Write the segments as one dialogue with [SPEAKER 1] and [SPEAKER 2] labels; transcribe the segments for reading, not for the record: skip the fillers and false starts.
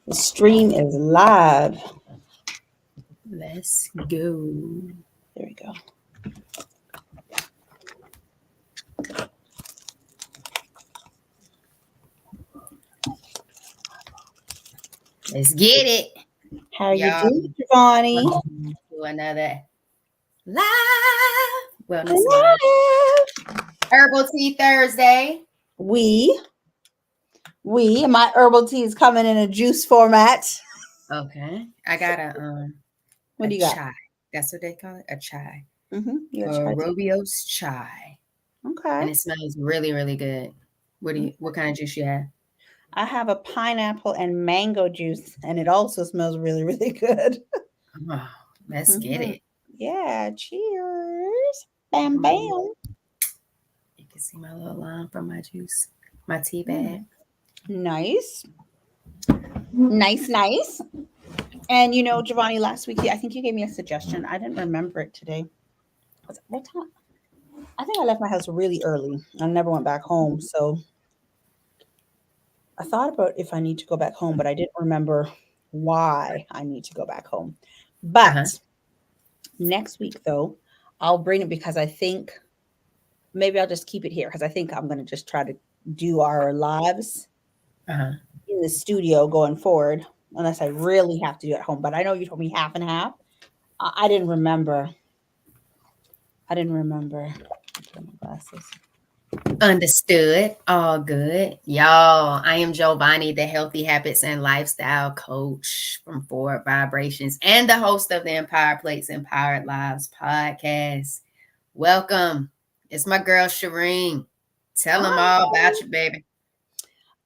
[SPEAKER 1] The stream is live.
[SPEAKER 2] Let's go.
[SPEAKER 1] There we go.
[SPEAKER 2] Let's get it.
[SPEAKER 1] How you
[SPEAKER 2] Y'all,
[SPEAKER 1] doing, Giovanni?
[SPEAKER 2] welcome to another live wellness live
[SPEAKER 1] Hello.
[SPEAKER 2] herbal tea Thursday.
[SPEAKER 1] We, my herbal tea is coming in a juice format.
[SPEAKER 2] Okay, I got
[SPEAKER 1] What
[SPEAKER 2] a
[SPEAKER 1] do you got?
[SPEAKER 2] chai. That's what they call it, a chai.
[SPEAKER 1] You got chai tea.
[SPEAKER 2] Rubio's chai,
[SPEAKER 1] Okay.
[SPEAKER 2] and it smells really, really good. What kind of juice you have?
[SPEAKER 1] I have a pineapple and mango juice, and it also smells really, really good.
[SPEAKER 2] Oh, let's get
[SPEAKER 1] Mhm.
[SPEAKER 2] it.
[SPEAKER 1] Yeah. Cheers. Bam,
[SPEAKER 2] You
[SPEAKER 1] bam.
[SPEAKER 2] can see my little line from my juice, my tea
[SPEAKER 1] Mm,
[SPEAKER 2] bag.
[SPEAKER 1] nice. Nice, nice. And Giovanni, last week I think you gave me a suggestion. I didn't remember it today. What time? I think I left my house really early. I never went back home. So I thought about if I need to go back home, but I didn't remember why I need to go back home.
[SPEAKER 2] Uh huh.
[SPEAKER 1] But next week, though, I'll bring it because I think maybe I'll just keep it here because I think I'm going to just try to do our lives
[SPEAKER 2] Uh huh.
[SPEAKER 1] in the studio going forward, unless I really have to do it at home. But I know you told me half and half. I didn't remember. I didn't remember. Put on my glasses.
[SPEAKER 2] Understood. All good. Y'all, I am Giovanni, the healthy habits and lifestyle coach from Forward Vibrations and the host of the Empowered Plates Empowered Lives podcast. Welcome. It's my girl, Shireen. Tell them all
[SPEAKER 1] Hi.
[SPEAKER 2] about you, baby.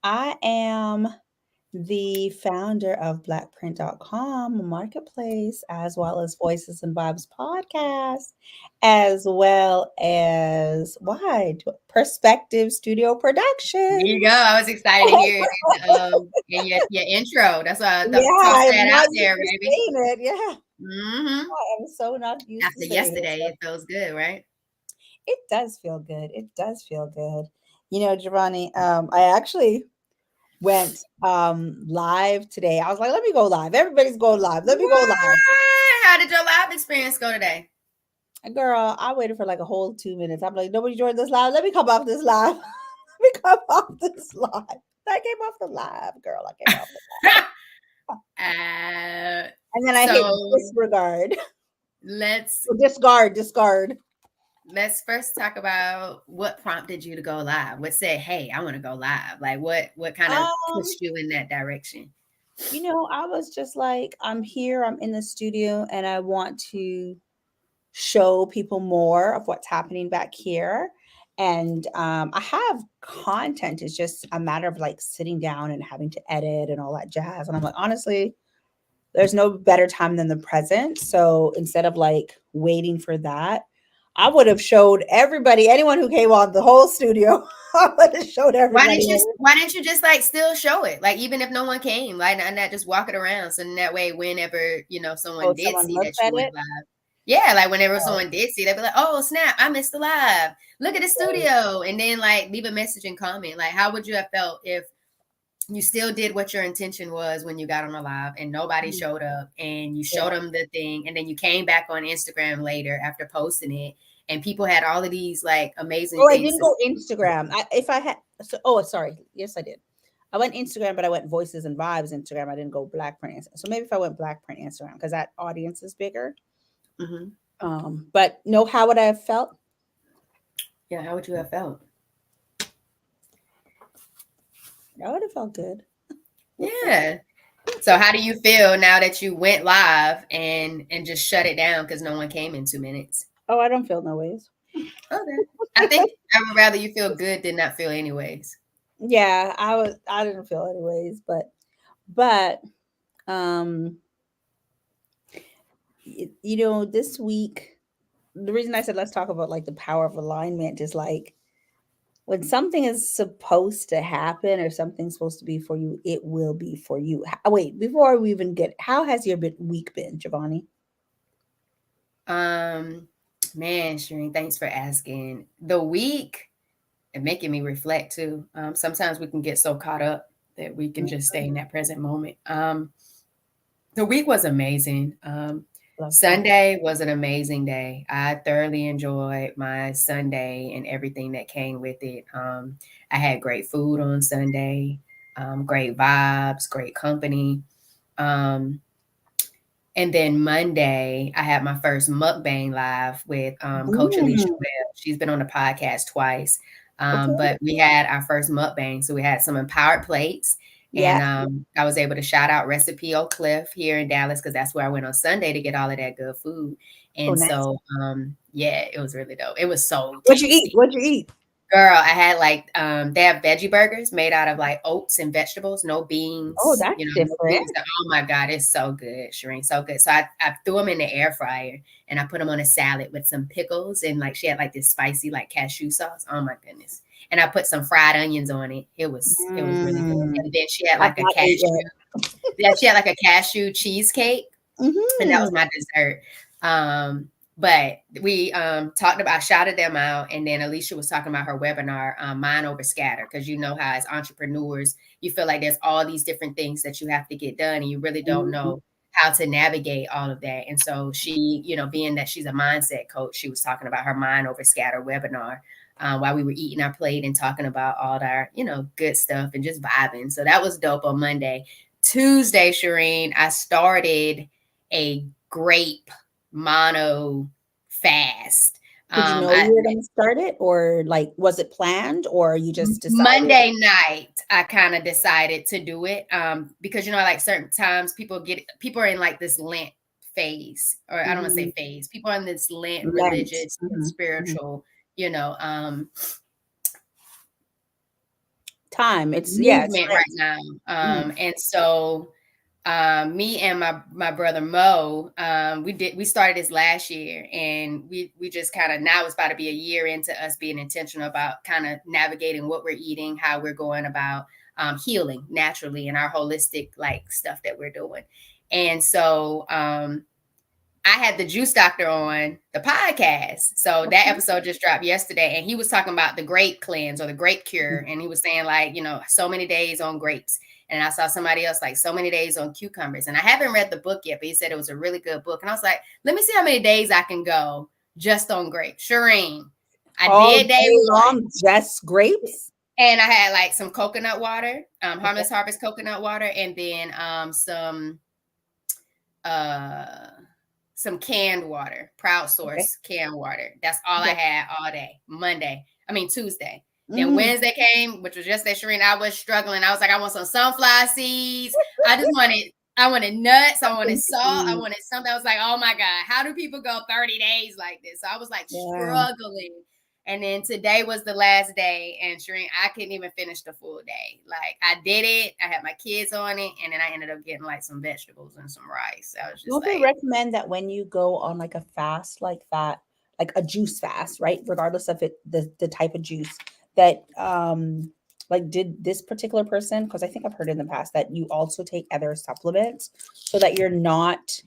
[SPEAKER 1] I am the founder of blackprint.com, a marketplace, as well as Voices and Vibes podcast, as well as Wide Perspective Studio
[SPEAKER 2] There you
[SPEAKER 1] Production.
[SPEAKER 2] go. I was excited to hear it in your intro. That's why I
[SPEAKER 1] Yeah,
[SPEAKER 2] tossed
[SPEAKER 1] I'm
[SPEAKER 2] that out
[SPEAKER 1] not used
[SPEAKER 2] there,
[SPEAKER 1] to
[SPEAKER 2] baby.
[SPEAKER 1] saying it. Yeah,
[SPEAKER 2] hmm
[SPEAKER 1] I am so not used to
[SPEAKER 2] After
[SPEAKER 1] saying it.
[SPEAKER 2] yesterday, it feels good, right?
[SPEAKER 1] It does feel good. It does feel good. Giovanni, I actually went live today. I was like, let me go live. Everybody's going live. Let me go live.
[SPEAKER 2] What? How did your live experience go today?
[SPEAKER 1] Girl, I waited for like a whole 2 minutes. I'm like, nobody joined this live. Let me come off this live. Let me come off this live. I came off the live, girl. I came off the and then I hit
[SPEAKER 2] So
[SPEAKER 1] disregard.
[SPEAKER 2] let's
[SPEAKER 1] Discard.
[SPEAKER 2] let's first talk about what prompted you to go live. What said, "Hey, I want to go live"? Like what kind of
[SPEAKER 1] Um,
[SPEAKER 2] pushed you in that direction?
[SPEAKER 1] I was just like, I'm here, I'm in the studio, and I want to show people more of what's happening back here. And I have content. It's just a matter of like sitting down and having to edit and all that jazz. And I'm like, honestly, there's no better time than the present. So instead of like waiting for that, I would have showed everybody, anyone who came on the whole studio. I would have showed everybody.
[SPEAKER 2] Why didn't you just like still show it? Like even if no one came, like and not just walk it around. So in that way, whenever
[SPEAKER 1] Oh,
[SPEAKER 2] someone did
[SPEAKER 1] someone
[SPEAKER 2] see
[SPEAKER 1] looks
[SPEAKER 2] that
[SPEAKER 1] at
[SPEAKER 2] you went
[SPEAKER 1] it.
[SPEAKER 2] live. Yeah, like whenever
[SPEAKER 1] Oh,
[SPEAKER 2] someone did see, they'd be like, "Oh snap, I missed the live. Look at the
[SPEAKER 1] right.
[SPEAKER 2] studio," and then like leave a message and comment. Like, how would you have felt if you still did what your intention was when you got on the live and nobody
[SPEAKER 1] Mm,
[SPEAKER 2] showed up and you
[SPEAKER 1] yeah.
[SPEAKER 2] showed them the thing and then you came back on Instagram later after posting it and people had all of these like amazing
[SPEAKER 1] Oh, I
[SPEAKER 2] things
[SPEAKER 1] didn't
[SPEAKER 2] to
[SPEAKER 1] go Instagram. If I had, oh, sorry. Yes, I did. I went Instagram, but I went Voices and Vibes Instagram. I didn't go Black Print Instagram. So maybe if I went Black Print Instagram, because that audience is bigger.
[SPEAKER 2] Mhm.
[SPEAKER 1] But no, how would I have felt?
[SPEAKER 2] Yeah, how would you have felt?
[SPEAKER 1] I would have felt good.
[SPEAKER 2] Yeah. So how do you feel now that you went live and just shut it down because no one came in 2 minutes?
[SPEAKER 1] Oh, I don't feel no ways.
[SPEAKER 2] Okay. I think I would rather you feel good than not feel anyways.
[SPEAKER 1] Yeah, I didn't feel anyways, but um, this week, the reason I said let's talk about like the power of alignment is like when something is supposed to happen or something's supposed to be for you, it will be for you. Wait, before we even get, how has your week been, Giovanni?
[SPEAKER 2] Um, Man, Shireen, thanks for asking. The week and making me reflect too. Sometimes we can get so caught up that we can just stay in that present moment. The week was amazing.
[SPEAKER 1] Love that.
[SPEAKER 2] Sunday was an amazing day. I thoroughly enjoyed my Sunday and everything that came with it. I had great food on Sunday, great vibes, great company. Um, and then Monday, I had my first mukbang live with Coach Alicia
[SPEAKER 1] Mm,
[SPEAKER 2] Webb. She's been on the podcast twice.
[SPEAKER 1] okay.
[SPEAKER 2] But we had our first mukbang. So we had some empowered plates.
[SPEAKER 1] Yeah.
[SPEAKER 2] And I was able to shout out Recipe Oak Cliff here in Dallas because that's where I went on Sunday to get all of that good food.
[SPEAKER 1] Oh,
[SPEAKER 2] And
[SPEAKER 1] nice.
[SPEAKER 2] so, yeah, it was really dope. It was so
[SPEAKER 1] What'd you eat?
[SPEAKER 2] tasty.
[SPEAKER 1] What'd you eat?
[SPEAKER 2] Girl, I had like they have veggie burgers made out of like oats and vegetables, no
[SPEAKER 1] Oh,
[SPEAKER 2] beans,
[SPEAKER 1] that's
[SPEAKER 2] no
[SPEAKER 1] different.
[SPEAKER 2] gluten. Oh my God, it's so good, Shireen, so good. So I threw them in the air fryer and I put them on a salad with some pickles and like she had like this spicy like cashew sauce. Oh my goodness. And I put some fried onions on it. It was really good.
[SPEAKER 1] Mm,
[SPEAKER 2] And then she had
[SPEAKER 1] I've
[SPEAKER 2] like a
[SPEAKER 1] not ate
[SPEAKER 2] cashew, yeah, she had like a cashew cheesecake
[SPEAKER 1] yet.
[SPEAKER 2] and that
[SPEAKER 1] Hmm.
[SPEAKER 2] was my dessert. But we talked about, I shouted them out, and then Alicia was talking about her webinar, Mind Over Scatter, because you know how as entrepreneurs, you feel like there's all these different things that you have to get done, and you really don't
[SPEAKER 1] Hmm.
[SPEAKER 2] know how to navigate all of that. And so she, being that she's a mindset coach, she was talking about her Mind Over Scatter webinar. While we were eating our plate and talking about all our, good stuff and just vibing. So that was dope on Monday. Tuesday, Shireen, I started a grape mono fast.
[SPEAKER 1] Did you know you were going to start it, or like was it planned, or you just decided?
[SPEAKER 2] Monday night, I kind of decided to do it because like certain times people are in like this Lent phase, or I don't want to
[SPEAKER 1] Mhm.
[SPEAKER 2] say phase. People are in this Lent
[SPEAKER 1] Lent.
[SPEAKER 2] religious and
[SPEAKER 1] Mhm, mhm.
[SPEAKER 2] spiritual, you know, um,
[SPEAKER 1] Time. Yeah, it's
[SPEAKER 2] movement right
[SPEAKER 1] Lent.
[SPEAKER 2] now.
[SPEAKER 1] Mhm.
[SPEAKER 2] And so me and my brother Mo, we started this last year, and we just kind of, now it's about to be a year into us being intentional about kind of navigating what we're eating, how we're going about healing naturally, and our holistic like stuff that we're doing. And so I had the juice doctor on the podcast. So that
[SPEAKER 1] Okay.
[SPEAKER 2] episode just dropped yesterday, and he was talking about the grape cleanse or the grape cure.
[SPEAKER 1] Mhm.
[SPEAKER 2] And he was saying, like, so many days on grapes. And I saw somebody else like so many days on cucumbers. And I haven't read the book yet, but he said it was a really good book. And I was like, let me see how many days I can go just on grapes. Shireen, I
[SPEAKER 1] All
[SPEAKER 2] did day
[SPEAKER 1] day
[SPEAKER 2] one.
[SPEAKER 1] long, just grapes?
[SPEAKER 2] And I had like some coconut water,
[SPEAKER 1] Okay.
[SPEAKER 2] Harmless Harvest coconut water, and then uh some canned water, Proud
[SPEAKER 1] Okay.
[SPEAKER 2] Source canned water. That's all I
[SPEAKER 1] Okay.
[SPEAKER 2] had all day. Tuesday. Then
[SPEAKER 1] Mhm.
[SPEAKER 2] Wednesday came, which was yesterday, Shireen. I was struggling. I was like, I want some sunflower seeds. I wanted nuts. I wanted
[SPEAKER 1] Something to
[SPEAKER 2] salt. I
[SPEAKER 1] eat.
[SPEAKER 2] wanted something. I was like, oh my God, how do people go 30 days like this? So I was like
[SPEAKER 1] Yeah.
[SPEAKER 2] struggling. And then today was the last day, and Shireen, I couldn't even finish the full day. Like I did it, I had my kids on it, and then I ended up getting like some vegetables and some rice. I was just
[SPEAKER 1] Don't they
[SPEAKER 2] like,
[SPEAKER 1] recommend that when you go on like a fast like that, like a juice fast, right? Regardless of the type of juice that like did this particular person, because I think I've heard in the past that you also take other supplements so that you're not,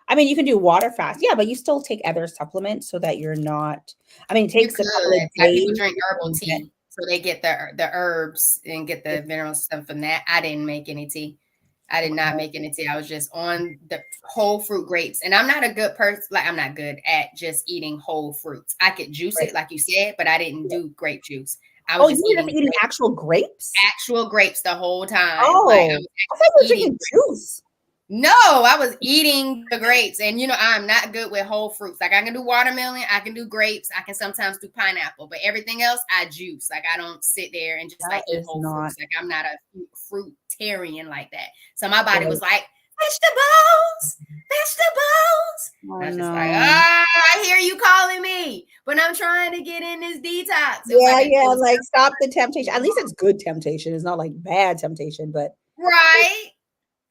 [SPEAKER 1] I mean, you can do water fast, yeah, but you still take other supplements so that you're not, I mean, it
[SPEAKER 2] you
[SPEAKER 1] takes a couple
[SPEAKER 2] could,
[SPEAKER 1] of
[SPEAKER 2] like, people
[SPEAKER 1] days
[SPEAKER 2] drink herbal
[SPEAKER 1] to get
[SPEAKER 2] tea, so they get the herbs and get
[SPEAKER 1] it.
[SPEAKER 2] the mineral stuff from that. I didn't make any tea. I did not make any tea. I was just on the whole fruit grapes. And I'm not a good person, like I'm not good at just eating whole fruits. I could juice
[SPEAKER 1] Right.
[SPEAKER 2] it like you said, but I didn't do grape juice. I
[SPEAKER 1] Oh,
[SPEAKER 2] was
[SPEAKER 1] you
[SPEAKER 2] just
[SPEAKER 1] were just
[SPEAKER 2] eating
[SPEAKER 1] eating actual grapes?
[SPEAKER 2] actual grapes the whole time. Like I
[SPEAKER 1] Oh,
[SPEAKER 2] was
[SPEAKER 1] I thought
[SPEAKER 2] actually
[SPEAKER 1] you were
[SPEAKER 2] eating.
[SPEAKER 1] drinking juice.
[SPEAKER 2] No, I was eating the grapes. And I'm not good with whole fruits. Like I can do watermelon, I can do grapes, I can sometimes do pineapple, but everything else I juice. Like I don't sit there and just
[SPEAKER 1] That
[SPEAKER 2] like eat
[SPEAKER 1] is
[SPEAKER 2] whole
[SPEAKER 1] not
[SPEAKER 2] fruits. Like I'm not a fruitarian like that. So my body
[SPEAKER 1] right.
[SPEAKER 2] was like, vegetables, vegetables.
[SPEAKER 1] Oh
[SPEAKER 2] And I was just like,
[SPEAKER 1] no.
[SPEAKER 2] I hear you calling me, but I'm trying to get in this detox. It was
[SPEAKER 1] Yeah,
[SPEAKER 2] like it
[SPEAKER 1] yeah,
[SPEAKER 2] was
[SPEAKER 1] like stop the temptation. At least it's good temptation. It's not like bad temptation, but
[SPEAKER 2] right.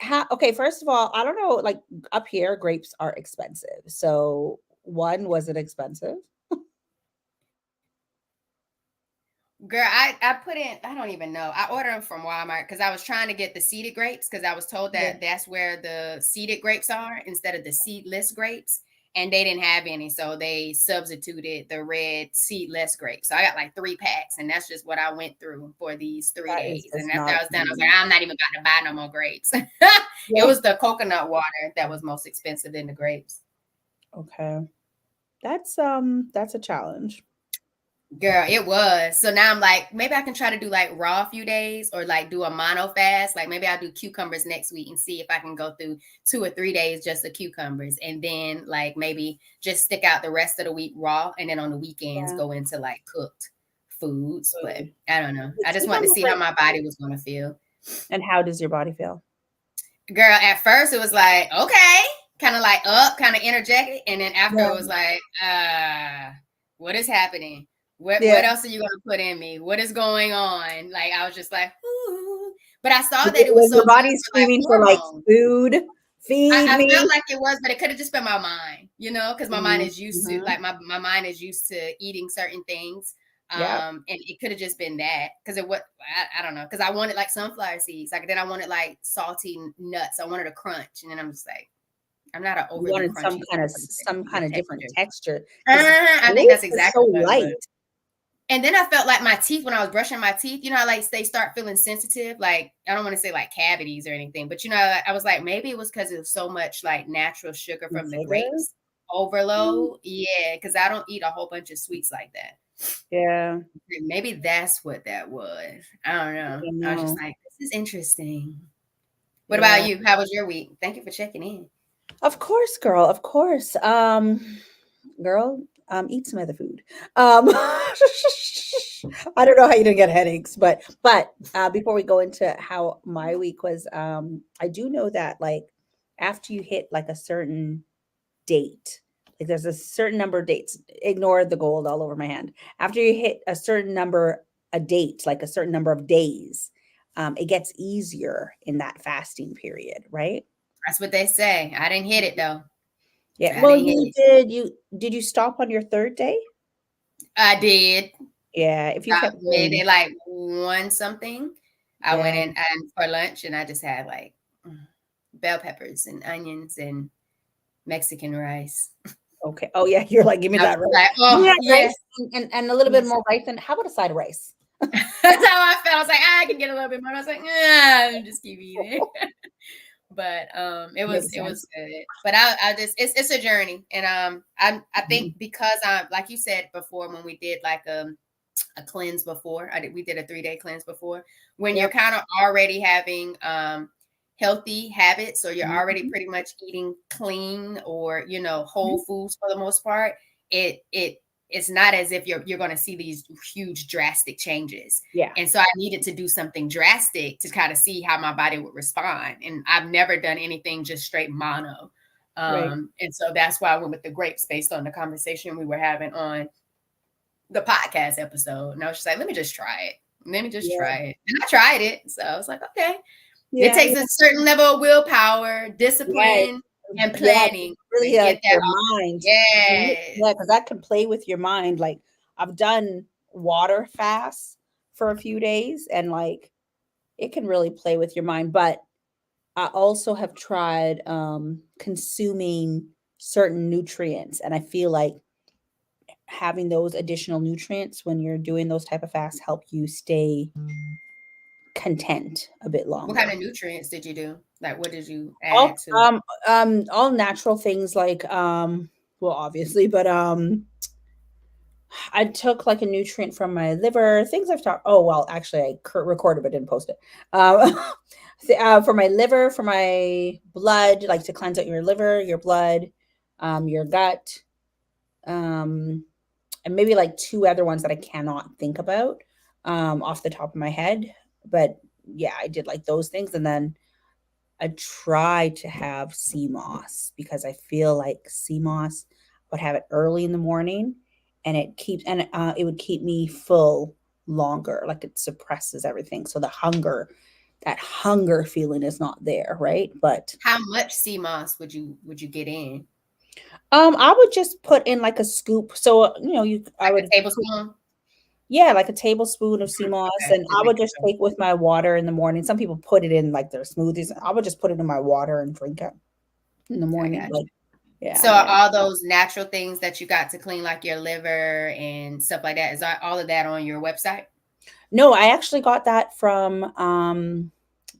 [SPEAKER 1] how, okay, first of all, I don't know, like up here, grapes are expensive. So one, was it expensive?
[SPEAKER 2] Girl, I put in, I don't even know. I ordered them from Walmart because I was trying to get the seeded grapes because I was told
[SPEAKER 1] Yeah.
[SPEAKER 2] that that's where the seeded grapes are instead of the seedless grapes. and they didn't have any, so they substituted the red seedless grapes. So I got like 3 packs, and that's just what I went through for these 3
[SPEAKER 1] That is
[SPEAKER 2] days. And
[SPEAKER 1] just
[SPEAKER 2] after
[SPEAKER 1] not
[SPEAKER 2] I was done, I was like, I'm not even about to buy no more grapes. It
[SPEAKER 1] yeah.
[SPEAKER 2] was the coconut water that was most expensive than the grapes.
[SPEAKER 1] Okay. That's a challenge.
[SPEAKER 2] Girl, it was. So now I'm like, maybe I can try to do like raw a few days, or like do a mono fast. Like maybe I'll do cucumbers next week and see if I can go through 2 or 3 days just the cucumbers. And then like maybe just stick out the rest of the week raw. And then on the weekends
[SPEAKER 1] Yeah.
[SPEAKER 2] go into like cooked foods. But
[SPEAKER 1] Mm.
[SPEAKER 2] I don't know.
[SPEAKER 1] The
[SPEAKER 2] I just wanted to
[SPEAKER 1] cucumbers,
[SPEAKER 2] see how
[SPEAKER 1] like,
[SPEAKER 2] my body was going to feel.
[SPEAKER 1] and how does your body feel?
[SPEAKER 2] Girl, at first it was like, okay, kind of like up, kind of energetic. And then after
[SPEAKER 1] Yeah.
[SPEAKER 2] it was like, what is happening? What
[SPEAKER 1] Yeah.
[SPEAKER 2] else are you gonna put in me? What is going on? Like I was just like, ooh. But I saw that it was
[SPEAKER 1] Was
[SPEAKER 2] so
[SPEAKER 1] your
[SPEAKER 2] good
[SPEAKER 1] body
[SPEAKER 2] for like
[SPEAKER 1] screaming for like
[SPEAKER 2] hormones.
[SPEAKER 1] food? Feed
[SPEAKER 2] I felt
[SPEAKER 1] me.
[SPEAKER 2] like it was, but it could have just been my mind, because my mind is used to
[SPEAKER 1] Mm-hmm.
[SPEAKER 2] like my mind is used to eating certain things.
[SPEAKER 1] Yeah.
[SPEAKER 2] And it could have just been that because it what I don't know, because I wanted like sunflower seeds, like then I wanted like salty nuts. I wanted a crunch, and then I'm just like, I'm not an
[SPEAKER 1] You
[SPEAKER 2] overly
[SPEAKER 1] wanted
[SPEAKER 2] crunchy
[SPEAKER 1] some
[SPEAKER 2] the
[SPEAKER 1] kind of different
[SPEAKER 2] texture.
[SPEAKER 1] texture because
[SPEAKER 2] I think
[SPEAKER 1] grapes
[SPEAKER 2] that's
[SPEAKER 1] are so
[SPEAKER 2] exactly what it
[SPEAKER 1] light.
[SPEAKER 2] was. And then I felt like my teeth, when I was brushing my teeth, like they start feeling sensitive. Like, I don't want to say like cavities or anything, but I was like, maybe it was because it was so much like natural sugar from the
[SPEAKER 1] Sugar.
[SPEAKER 2] grapes overload. Yeah, because I don't eat a whole bunch of sweets like that.
[SPEAKER 1] Yeah.
[SPEAKER 2] Maybe that's what that was. I don't
[SPEAKER 1] I
[SPEAKER 2] know.
[SPEAKER 1] don't
[SPEAKER 2] I was just
[SPEAKER 1] know.
[SPEAKER 2] like, this is interesting. What
[SPEAKER 1] Yeah.
[SPEAKER 2] about you? How was your week? Thank you for checking in.
[SPEAKER 1] Of course, girl. Of course. Girl, eat some other food. I don't know how you didn't get headaches, but before we go into how my week was, I do know that like after you hit like a certain date, like there's a certain number of dates. Ignore the gold all over my hand. After you hit a certain number, a date, like a certain number of days, it gets easier in that fasting period, right?
[SPEAKER 2] That's what they say. I didn't hit it though.
[SPEAKER 1] Yeah.
[SPEAKER 2] I
[SPEAKER 1] Well,
[SPEAKER 2] didn't hit
[SPEAKER 1] you
[SPEAKER 2] it.
[SPEAKER 1] did. You stop on your third day?
[SPEAKER 2] I did.
[SPEAKER 1] Yeah. If you kept
[SPEAKER 2] Maybe
[SPEAKER 1] going,
[SPEAKER 2] like one something. I went
[SPEAKER 1] yeah.
[SPEAKER 2] in and for lunch, and I just had like bell peppers and onions and Mexican rice.
[SPEAKER 1] Okay. Oh yeah. You're like, give me
[SPEAKER 2] I was
[SPEAKER 1] that rice.
[SPEAKER 2] like,
[SPEAKER 1] Give me
[SPEAKER 2] oh
[SPEAKER 1] that
[SPEAKER 2] yes,
[SPEAKER 1] rice and a little bit
[SPEAKER 2] yes.
[SPEAKER 1] more rice. And how about a side of rice?
[SPEAKER 2] That's how I felt. I was like, I can get a little bit more. I was like, just keep eating. But
[SPEAKER 1] Makes
[SPEAKER 2] it was
[SPEAKER 1] sense.
[SPEAKER 2] good. But I just it's a journey, and I think
[SPEAKER 1] Mhm.
[SPEAKER 2] because I, like you said before, when we did like a cleanse before. We did a 3-day cleanse before. When you're
[SPEAKER 1] Yep.
[SPEAKER 2] kind of already having healthy habits, or you're already
[SPEAKER 1] Mhm.
[SPEAKER 2] pretty much eating clean, or whole foods for the most part, it's not as if you're going to see these huge drastic changes.
[SPEAKER 1] Yeah.
[SPEAKER 2] And so I needed to do something drastic to kind of see how my body would respond. And I've never done anything just straight mono.
[SPEAKER 1] Right.
[SPEAKER 2] And so that's why I went with the grapes based on the conversation we were having on the podcast episode. And I was just like, let me just try it. Let me just
[SPEAKER 1] Yeah.
[SPEAKER 2] try it. And I tried it. So I was like, okay. It
[SPEAKER 1] Yeah.
[SPEAKER 2] takes a certain level of willpower,
[SPEAKER 1] Yeah.
[SPEAKER 2] discipline, and
[SPEAKER 1] Yeah.
[SPEAKER 2] planning to
[SPEAKER 1] Really,
[SPEAKER 2] get that
[SPEAKER 1] your
[SPEAKER 2] off.
[SPEAKER 1] mind.
[SPEAKER 2] Yes.
[SPEAKER 1] Yeah, because that can play with your mind. Like I've done water fasts for a few days, and like it can really play with your mind. But I also have tried consuming certain nutrients, and I feel like having those additional nutrients when you're doing those type of fasts help you stay content a bit
[SPEAKER 2] What kind
[SPEAKER 1] longer.
[SPEAKER 2] of nutrients did you do? Like, what did you
[SPEAKER 1] All
[SPEAKER 2] add to?
[SPEAKER 1] all natural things like well obviously, but I took like a nutrient from my liver, things I've talked. Oh, well, actually, I recorded but didn't post it. Um, for my liver, for my blood, like to cleanse out your liver, your blood, your gut, um, and maybe like two other ones that I cannot think about off the top of my head. But yeah, I did like those things. And then I try to have sea moss because I feel like sea moss would have it early in the morning and it would keep me full longer. Like it suppresses everything. So that hunger feeling is not there, right? But
[SPEAKER 2] How much sea moss would you get in?
[SPEAKER 1] I would just put in like a scoop. So, I
[SPEAKER 2] Like
[SPEAKER 1] would,
[SPEAKER 2] a tablespoon?
[SPEAKER 1] yeah, like a tablespoon of sea
[SPEAKER 2] Mhm.
[SPEAKER 1] moss,
[SPEAKER 2] Okay,
[SPEAKER 1] and
[SPEAKER 2] just
[SPEAKER 1] I would
[SPEAKER 2] making
[SPEAKER 1] just
[SPEAKER 2] sure.
[SPEAKER 1] take with my water in the morning. Some people put it in like their smoothies. I would just put it in my water and drink it in the
[SPEAKER 2] I
[SPEAKER 1] morning.
[SPEAKER 2] got
[SPEAKER 1] Like
[SPEAKER 2] you.
[SPEAKER 1] Yeah,
[SPEAKER 2] So are
[SPEAKER 1] yeah.
[SPEAKER 2] all those natural things that you got to clean, like your liver and stuff like that, is all of that on your website?
[SPEAKER 1] No, I actually got that from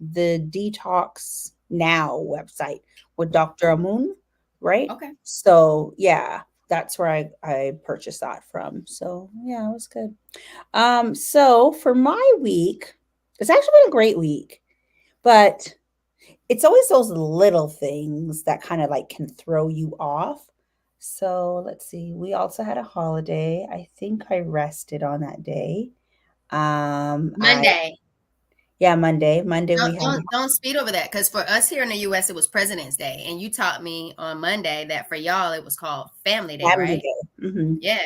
[SPEAKER 1] the Detox Now website with Dr. Amun, right?
[SPEAKER 2] Okay.
[SPEAKER 1] So yeah, that's where I purchased that from. So yeah, it was good. So for my week, it's actually been a great week, but it's always those little things that kind of like can throw you off. So let's see. We also had a holiday. I think I rested on that day. I
[SPEAKER 2] Monday.
[SPEAKER 1] Yeah, Monday. Monday we
[SPEAKER 2] Don't
[SPEAKER 1] had
[SPEAKER 2] don't don't speed over that, because for us here in the US it was President's Day, and you taught me on Monday that for y'all it was called Family Day,
[SPEAKER 1] Family
[SPEAKER 2] right?
[SPEAKER 1] Day.
[SPEAKER 2] Yeah.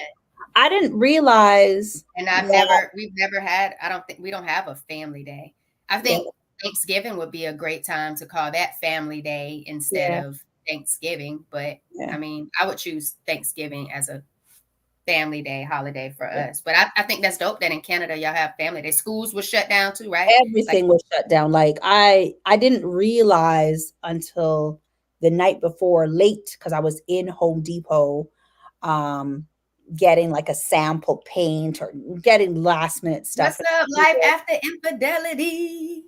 [SPEAKER 1] I didn't realize
[SPEAKER 2] And
[SPEAKER 1] that.
[SPEAKER 2] we've never had, I don't think we don't have a family day. I
[SPEAKER 1] Yeah,
[SPEAKER 2] think Thanksgiving would be a great time to call that Family Day instead
[SPEAKER 1] yeah,
[SPEAKER 2] of Thanksgiving. But
[SPEAKER 1] yeah,
[SPEAKER 2] I mean, I would choose Thanksgiving as a family day holiday for
[SPEAKER 1] yeah.
[SPEAKER 2] us. But I think that's dope that in Canada y'all have Family Day. Schools were shut down too, right? Like,
[SPEAKER 1] Everything was shut down. Like I didn't realize until the night before, late, because I was in Home Depot, um, getting like a sample paint or getting last minute stuff.
[SPEAKER 2] what's up, life after infidelity?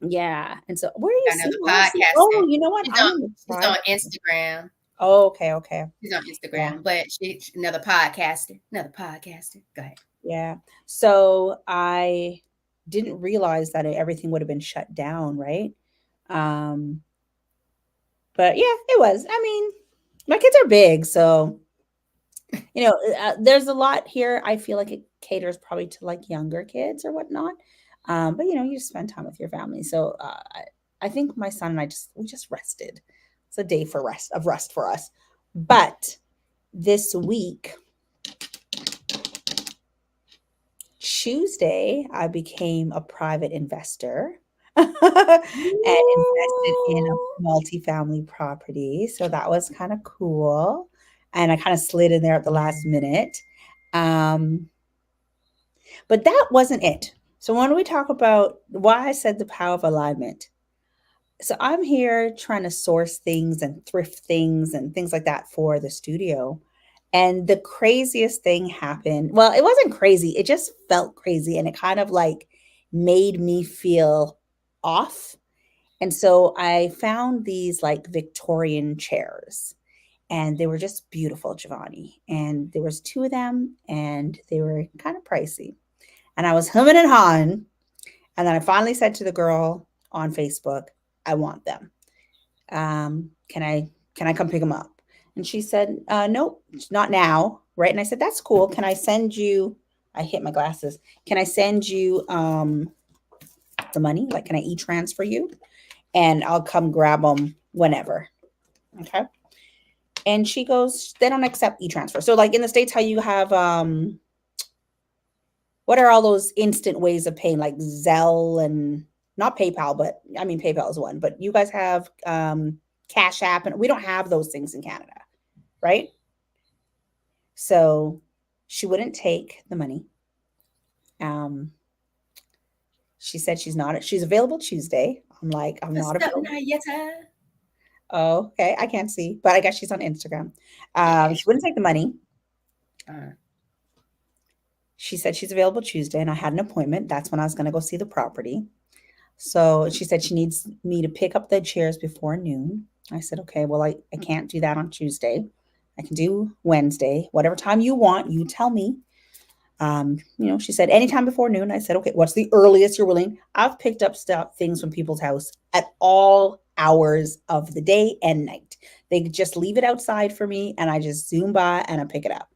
[SPEAKER 1] Yeah, and so where are you
[SPEAKER 2] Got
[SPEAKER 1] seeing?
[SPEAKER 2] another
[SPEAKER 1] I don't see. Oh,
[SPEAKER 2] podcaster.
[SPEAKER 1] you know what?
[SPEAKER 2] She's
[SPEAKER 1] I'm
[SPEAKER 2] on
[SPEAKER 1] in the
[SPEAKER 2] she's
[SPEAKER 1] tribe.
[SPEAKER 2] on Instagram.
[SPEAKER 1] Oh, okay, okay.
[SPEAKER 2] She's on
[SPEAKER 1] Yeah.
[SPEAKER 2] Instagram, but she another podcaster. Another podcaster. Go ahead.
[SPEAKER 1] Yeah. So I didn't realize that everything would have been shut down, right? Um, but yeah, it was. I mean, my kids are big, so there's a lot here. I feel like it caters probably to like younger kids or whatnot. But you just spend time with your family. So I think my son and we just rested. It's a day for rest for us. But this week, Tuesday, I became a private investor and invested in a
[SPEAKER 2] Ooh.
[SPEAKER 1] multifamily property. So that was kind of cool. And I kind of slid in there at the last minute. Um, but that wasn't it. So when we talk about why I said the power of alignment, so I'm here trying to source things and thrift things and things like that for the studio. And the craziest thing happened. Well, it wasn't crazy. It just felt crazy and it kind of like made me feel off. And so I found these like Victorian chairs and they were just beautiful, Giovanni. And there was two of them and they were kind of pricey. And I was humming and hawing. And then I finally said to the girl on Facebook, I want them. Can I come pick them up? And she said, nope, not now. Right. And I said, that's cool. Can I send you, I hit my glasses. Can I send you the money? Like, can I e-transfer you? And I'll come grab them whenever. Okay. And she goes, they don't accept e-transfer. So like in the States, how you have, what are all those instant ways of paying like Zelle and not PayPal, but I mean, PayPal is one, but you guys have Cash App and we don't have those things in Canada, right? So she wouldn't take the money. Um, she said she's available Tuesday. I'm like, I'm
[SPEAKER 2] What's
[SPEAKER 1] not
[SPEAKER 2] up,
[SPEAKER 1] available.
[SPEAKER 2] Nayeta?
[SPEAKER 1] Oh, okay. I can't see, but I guess she's on Instagram.
[SPEAKER 2] Yeah.
[SPEAKER 1] She wouldn't take the money.
[SPEAKER 2] Uh,
[SPEAKER 1] She said she's available Tuesday, and I had an appointment. That's when I was going to go see the property. So she said she needs me to pick up the chairs before noon. I said, okay, well, I can't do that on Tuesday. I can do Wednesday, whatever time you want, you tell me. She said anytime before noon. I said, okay, what's the earliest you're willing? I've picked up things from people's house at all hours of the day and night. They just leave it outside for me and I just zoom by and I pick it up.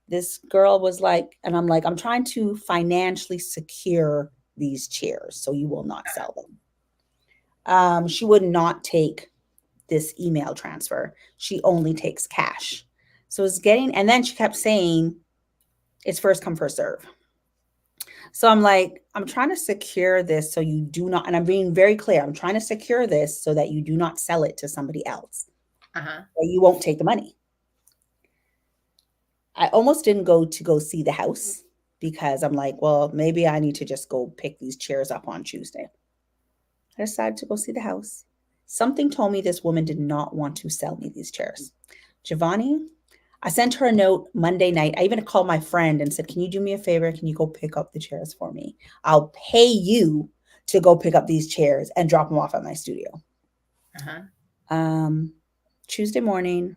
[SPEAKER 1] This girl was like, and I'm like, I'm trying to financially secure these chairs so you will not sell them. She would not take this email transfer. She only takes cash. So it's getting, and then she kept saying it's first come, first serve. So I'm like, I'm trying to secure this so you do not, and I'm being very clear. I'm trying to secure this so that you do not sell it to somebody else.
[SPEAKER 2] uh-huh.
[SPEAKER 1] Or you won't take the money. I almost didn't go see the house because I'm like, well, maybe I need to just go pick these chairs up on Tuesday. I decided to go see the house. Something told me this woman did not want to sell me these chairs. Giovanni, I sent her a note Monday night. I even called my friend and said, "Can you do me a favor? Can you go pick up the chairs for me? I'll pay you to go pick up these chairs and drop them off at my studio."
[SPEAKER 2] Uh-huh.
[SPEAKER 1] Um, Tuesday morning,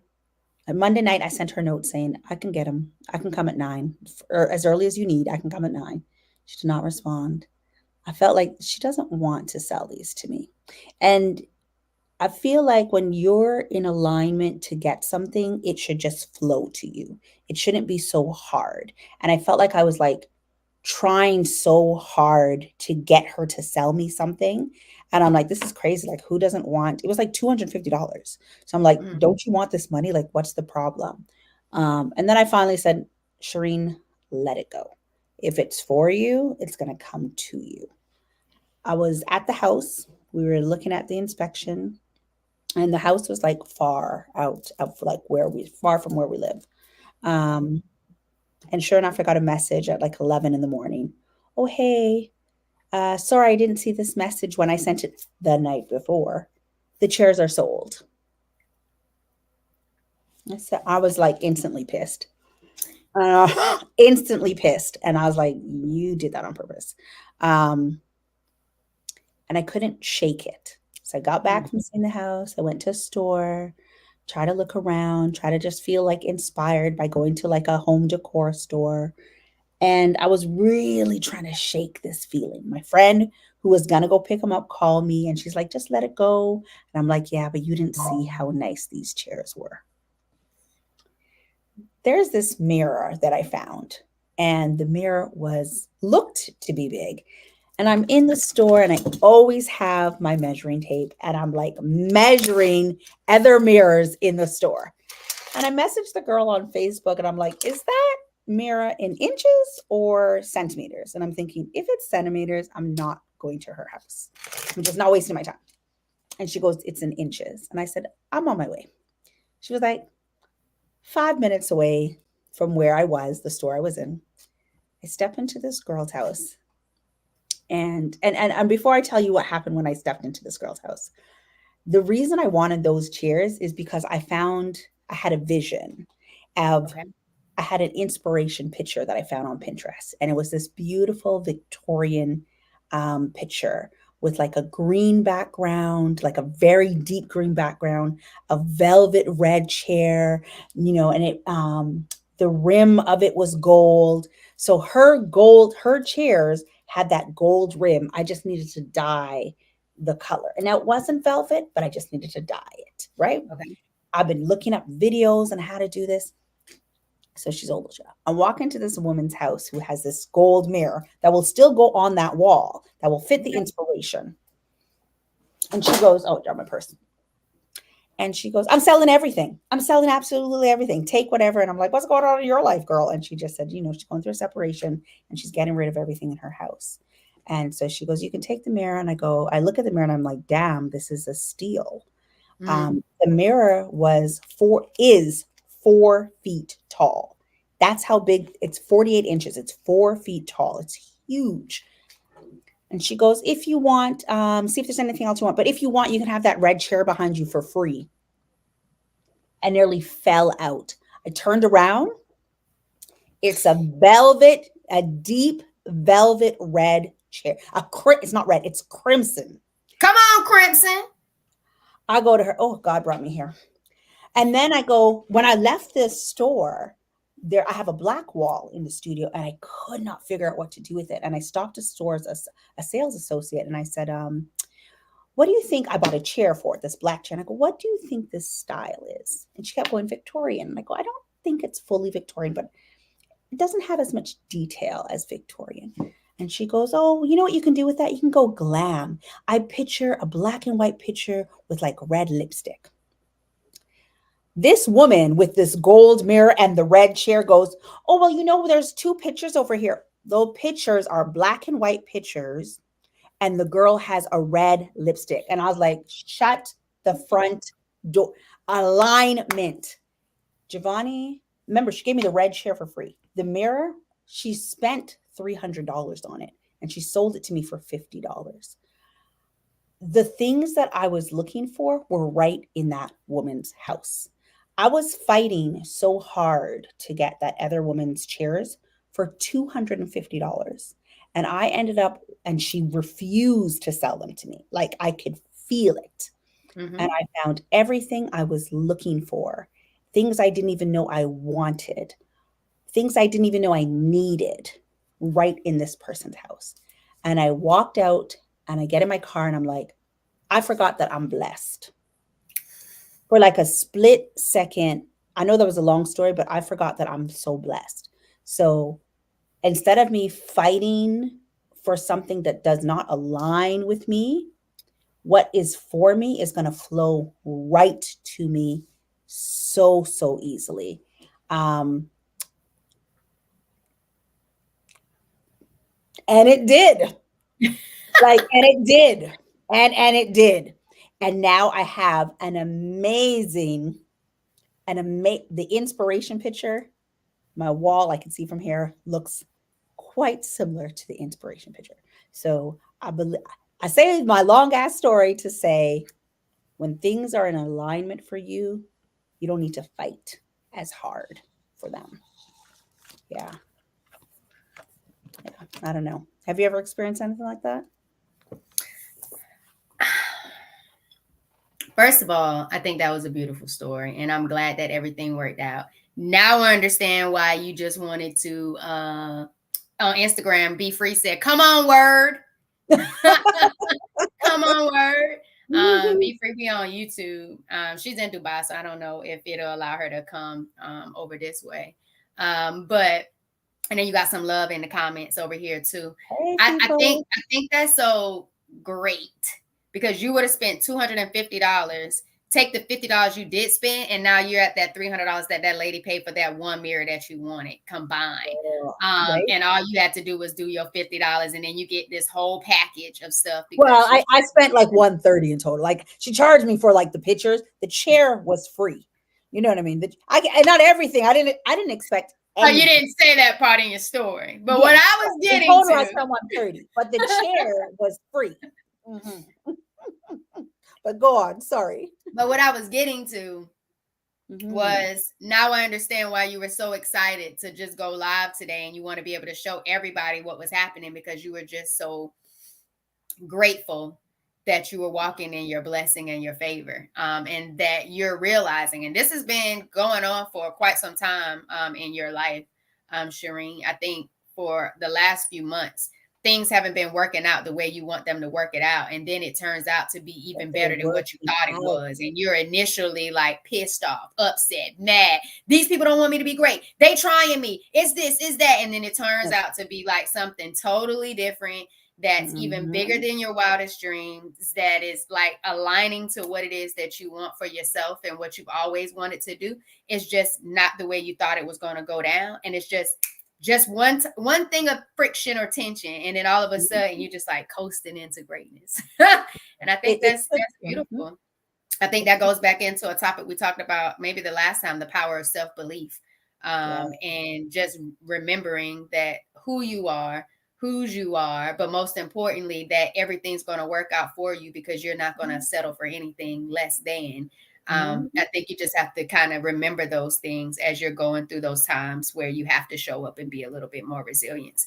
[SPEAKER 1] Monday night, I sent her a note saying, "I can get them. I can come at 9 or as early as you need. I can come at 9." She did not respond. I felt like she doesn't want to sell these to me. And I feel like when you're in alignment to get something, it should just flow to you. It shouldn't be so hard. And I felt like I was like trying so hard to get her to sell me something. And I'm like, this is crazy. Like, who doesn't want it? Was like $250. So I'm like,
[SPEAKER 2] Mm.
[SPEAKER 1] don't you want this money? Like, what's the problem? And then I finally said, Shireen, let it go. If it's for you, it's going to come to you. I was at the house. We were looking at the inspection, and the house was like far out of like far from where we live. Um, and sure enough, I got a message at like 11 in the morning. "Oh, hey, sorry, I didn't see this message when I sent it the night before. The chairs are sold." I was like instantly pissed. Instantly pissed. And I was like, you did that on purpose. Um, and I couldn't shake it. So I got
[SPEAKER 2] Mm.
[SPEAKER 1] back from seeing the house. I went to a store, try to look around, try to just feel like inspired by going to like a home decor store. And I was really trying to shake this feeling. My friend who was gonna go pick them up called me and she's like, just let it go. And I'm like, yeah, but you didn't see how nice these chairs were. There's this mirror that I found, and the mirror was looked to be big. And I'm in the store and I always have my measuring tape and I'm like measuring other mirrors in the store. And I messaged the girl on Facebook and I'm like, is that mirror in inches or centimeters? And I'm thinking, if it's centimeters, I'm not going to her house. I'm just not wasting my time. And she goes, it's in inches. And I said, I'm on my way. She was like, 5 minutes away from where I was, the store I was in. I step into this girl's house. And before I tell you what happened when I stepped into this girl's house, the reason I wanted those chairs is because I had a vision of
[SPEAKER 2] Okay.
[SPEAKER 1] I had an inspiration picture that I found on Pinterest, and it was this beautiful Victorian picture with like a green background, like a very deep green background, a velvet red chair, and the rim of it was gold. So her chairs had that gold rim. I just needed to dye the color. And now it wasn't velvet, but I just needed to dye it, right?
[SPEAKER 2] Okay.
[SPEAKER 1] I've been looking up videos on how to do this. So she's older. I'm walking to this woman's house who has this gold mirror that will still go on that wall, that will fit the
[SPEAKER 2] Okay.
[SPEAKER 1] inspiration. And she goes, oh, drop my purse. And she goes, I'm selling everything. I'm selling absolutely everything. Take whatever. And I'm like, what's going on in your life, girl? And she just said, she's going through a separation and she's getting rid of everything in her house. And so she goes, you can take the mirror. And I look at the mirror and I'm like, damn, this is a steal.
[SPEAKER 2] Mm.
[SPEAKER 1] The mirror is 4 feet tall. That's how big. It's 48 inches. It's 4 feet tall. It's huge. And she goes, if you want, see if there's anything else you want. But if you want, you can have that red chair behind you for free. I nearly fell out. I turned around. It's a deep velvet red chair. It's not red. It's crimson.
[SPEAKER 2] Come on, Crimson.
[SPEAKER 1] I go to her. Oh, God brought me here. And then I go, when I left this store, I have a black wall in the studio and I could not figure out what to do with it. And I stopped a store's a sales associate and I said, what do you think? I bought a chair for it, this black chair. And I go, what do you think this style is? And she kept going Victorian. And I go, I don't think it's fully Victorian, but it doesn't have as much detail as Victorian. And she goes, oh, you know what you can do with that? You can go glam. I picture a black and white picture with like red lipstick. This woman with this gold mirror and the red chair goes, oh, well, there's two pictures over here. Those pictures are black and white pictures, and the girl has a red lipstick. And I was like, shut the front door. Alignment. Giovanni, remember, she gave me the red chair for free. The mirror, she spent $300 on it, and she sold it to me for $50. The things that I was looking for were right in that woman's house. I was fighting so hard to get that other woman's chairs for $250. And I ended up, and she refused to sell them to me. Like I could feel it. And
[SPEAKER 2] Mm-hmm.
[SPEAKER 1] I found everything I was looking for, things I didn't even know I wanted, things I didn't even know I needed right in this person's house. And I walked out and I get in my car and I'm like, I forgot that I'm blessed. For like a split second, I know that was a long story, but I forgot that I'm so blessed. So instead of me fighting for something that does not align with me, what is for me is going to flow right to me so easily. Um, and it did. Like, and it did. And it did. And now I have the inspiration picture. My wall, I can see from here, looks quite similar to the inspiration picture. So I say my long ass story to say when things are in alignment for you, you don't need to fight as hard for them. Yeah. Yeah. I don't know. Have you ever experienced anything like that?
[SPEAKER 2] First of all, I think that was a beautiful story, and I'm glad that everything worked out. Now I understand why you just wanted to on Instagram. Be Free said, "Come on, word, come on, word." Be Free be on YouTube. She's in Dubai, so I don't know if it'll allow her to come over this way. But and then you got some love in the comments over here too.
[SPEAKER 1] Hey,
[SPEAKER 2] I think
[SPEAKER 1] people.
[SPEAKER 2] I think that's so great because you would have spent $250. Take the $50 you did spend, and now you're at that $300 that that lady paid for that one mirror that you wanted combined.
[SPEAKER 1] Right.
[SPEAKER 2] And all you had to do was do your $50, and then you get this whole package of stuff because
[SPEAKER 1] Well,
[SPEAKER 2] she's
[SPEAKER 1] I spent like 130 in total. Like she charged me for like the pictures. The chair was free. You know what I mean? And not everything. I didn't expect
[SPEAKER 2] oh, you
[SPEAKER 1] anything.
[SPEAKER 2] didn't say that part in your story. But what
[SPEAKER 1] Yeah.
[SPEAKER 2] I was
[SPEAKER 1] In
[SPEAKER 2] getting
[SPEAKER 1] total, I
[SPEAKER 2] to,
[SPEAKER 1] spent 130, but the chair was free. Mhm. But go on. Sorry.
[SPEAKER 2] but what I was getting to
[SPEAKER 1] Mhm.
[SPEAKER 2] was now I understand why you were so excited to just go live today and you want to be able to show everybody what was happening because you were just so grateful that you were walking in your blessing and your favor, and that you're realizing, and this has been going on for quite some time in your life, Shireen. I think for the last few months, things haven't been working out the way you want them to work it out. And then it turns out to be
[SPEAKER 1] But
[SPEAKER 2] even
[SPEAKER 1] they're
[SPEAKER 2] better than what you
[SPEAKER 1] working
[SPEAKER 2] thought it
[SPEAKER 1] out.
[SPEAKER 2] was. And you're initially like pissed off, upset, mad. These people don't want me to be great. They trying me. It's this, is that. And then it turns out to be like something totally different that's even bigger
[SPEAKER 1] Mhm.
[SPEAKER 2] than your wildest dreams, that is like aligning to what it is that you want for yourself and what you've always wanted to do. It's just not the way you thought it was going to go down, and it's just one thing of friction or tension, and then all of a sudden you just like coasting into greatness. And I think
[SPEAKER 1] It took.
[SPEAKER 2] that's
[SPEAKER 1] Mhm.
[SPEAKER 2] beautiful. I think that goes back into a topic we talked about maybe the last time, the power of self-belief,
[SPEAKER 1] Yeah.
[SPEAKER 2] and just remembering that who you are, whose you are, but most importantly, that everything's going to work out for you because you're not going to settle for anything less than.
[SPEAKER 1] Mhm.
[SPEAKER 2] I think you just have to kind of remember those things as you're going through those times where you have to show up and be a little bit more resilient.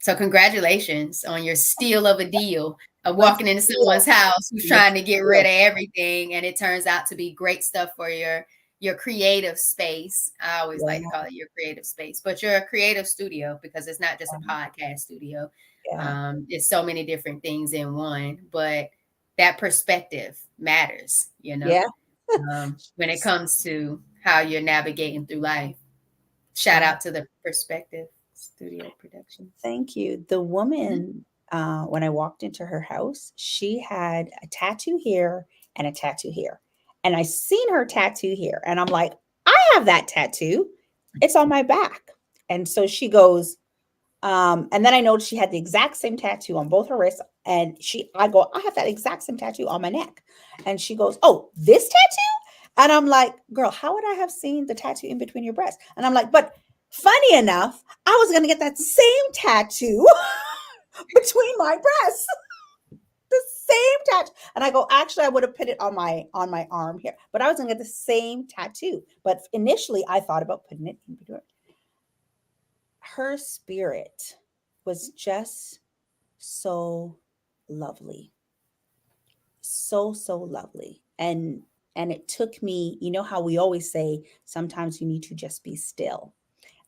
[SPEAKER 2] So congratulations on your steal of a deal of
[SPEAKER 1] Let's
[SPEAKER 2] walking into
[SPEAKER 1] feel.
[SPEAKER 2] someone's house who's trying
[SPEAKER 1] Let's
[SPEAKER 2] to get rid
[SPEAKER 1] feel.
[SPEAKER 2] of everything, and it turns out to be great stuff for your creative space. I always
[SPEAKER 1] Yeah.
[SPEAKER 2] like to call it your creative space, but you're a creative studio because it's not just a podcast studio.
[SPEAKER 1] Yeah.
[SPEAKER 2] It's so many different things in one, but that perspective matters,
[SPEAKER 1] Yeah.
[SPEAKER 2] when it comes to how you're navigating through life. Shout
[SPEAKER 1] Yeah.
[SPEAKER 2] out to the Perspective Studio Productions.
[SPEAKER 1] Thank you. The
[SPEAKER 2] Mhm.
[SPEAKER 1] woman, when I walked into her house, she had a tattoo here and a tattoo here. And I seen her tattoo here. And I'm like, I have that tattoo. It's on my back. And so she goes, and then I noticed she had the exact same tattoo on both her wrists. And I go, I have that exact same tattoo on my neck. And she goes, oh, this tattoo? And I'm like, girl, how would I have seen the tattoo in between your breasts? And I'm like, but funny enough, I was going to get that same tattoo between my breasts. The same tattoo. And I go, actually, I would have put it on my arm here, but I was gonna get the same tattoo. But initially, I thought about putting it in between. Her spirit was just so lovely, so lovely, and it took me. You know how we always say sometimes you need to just be still.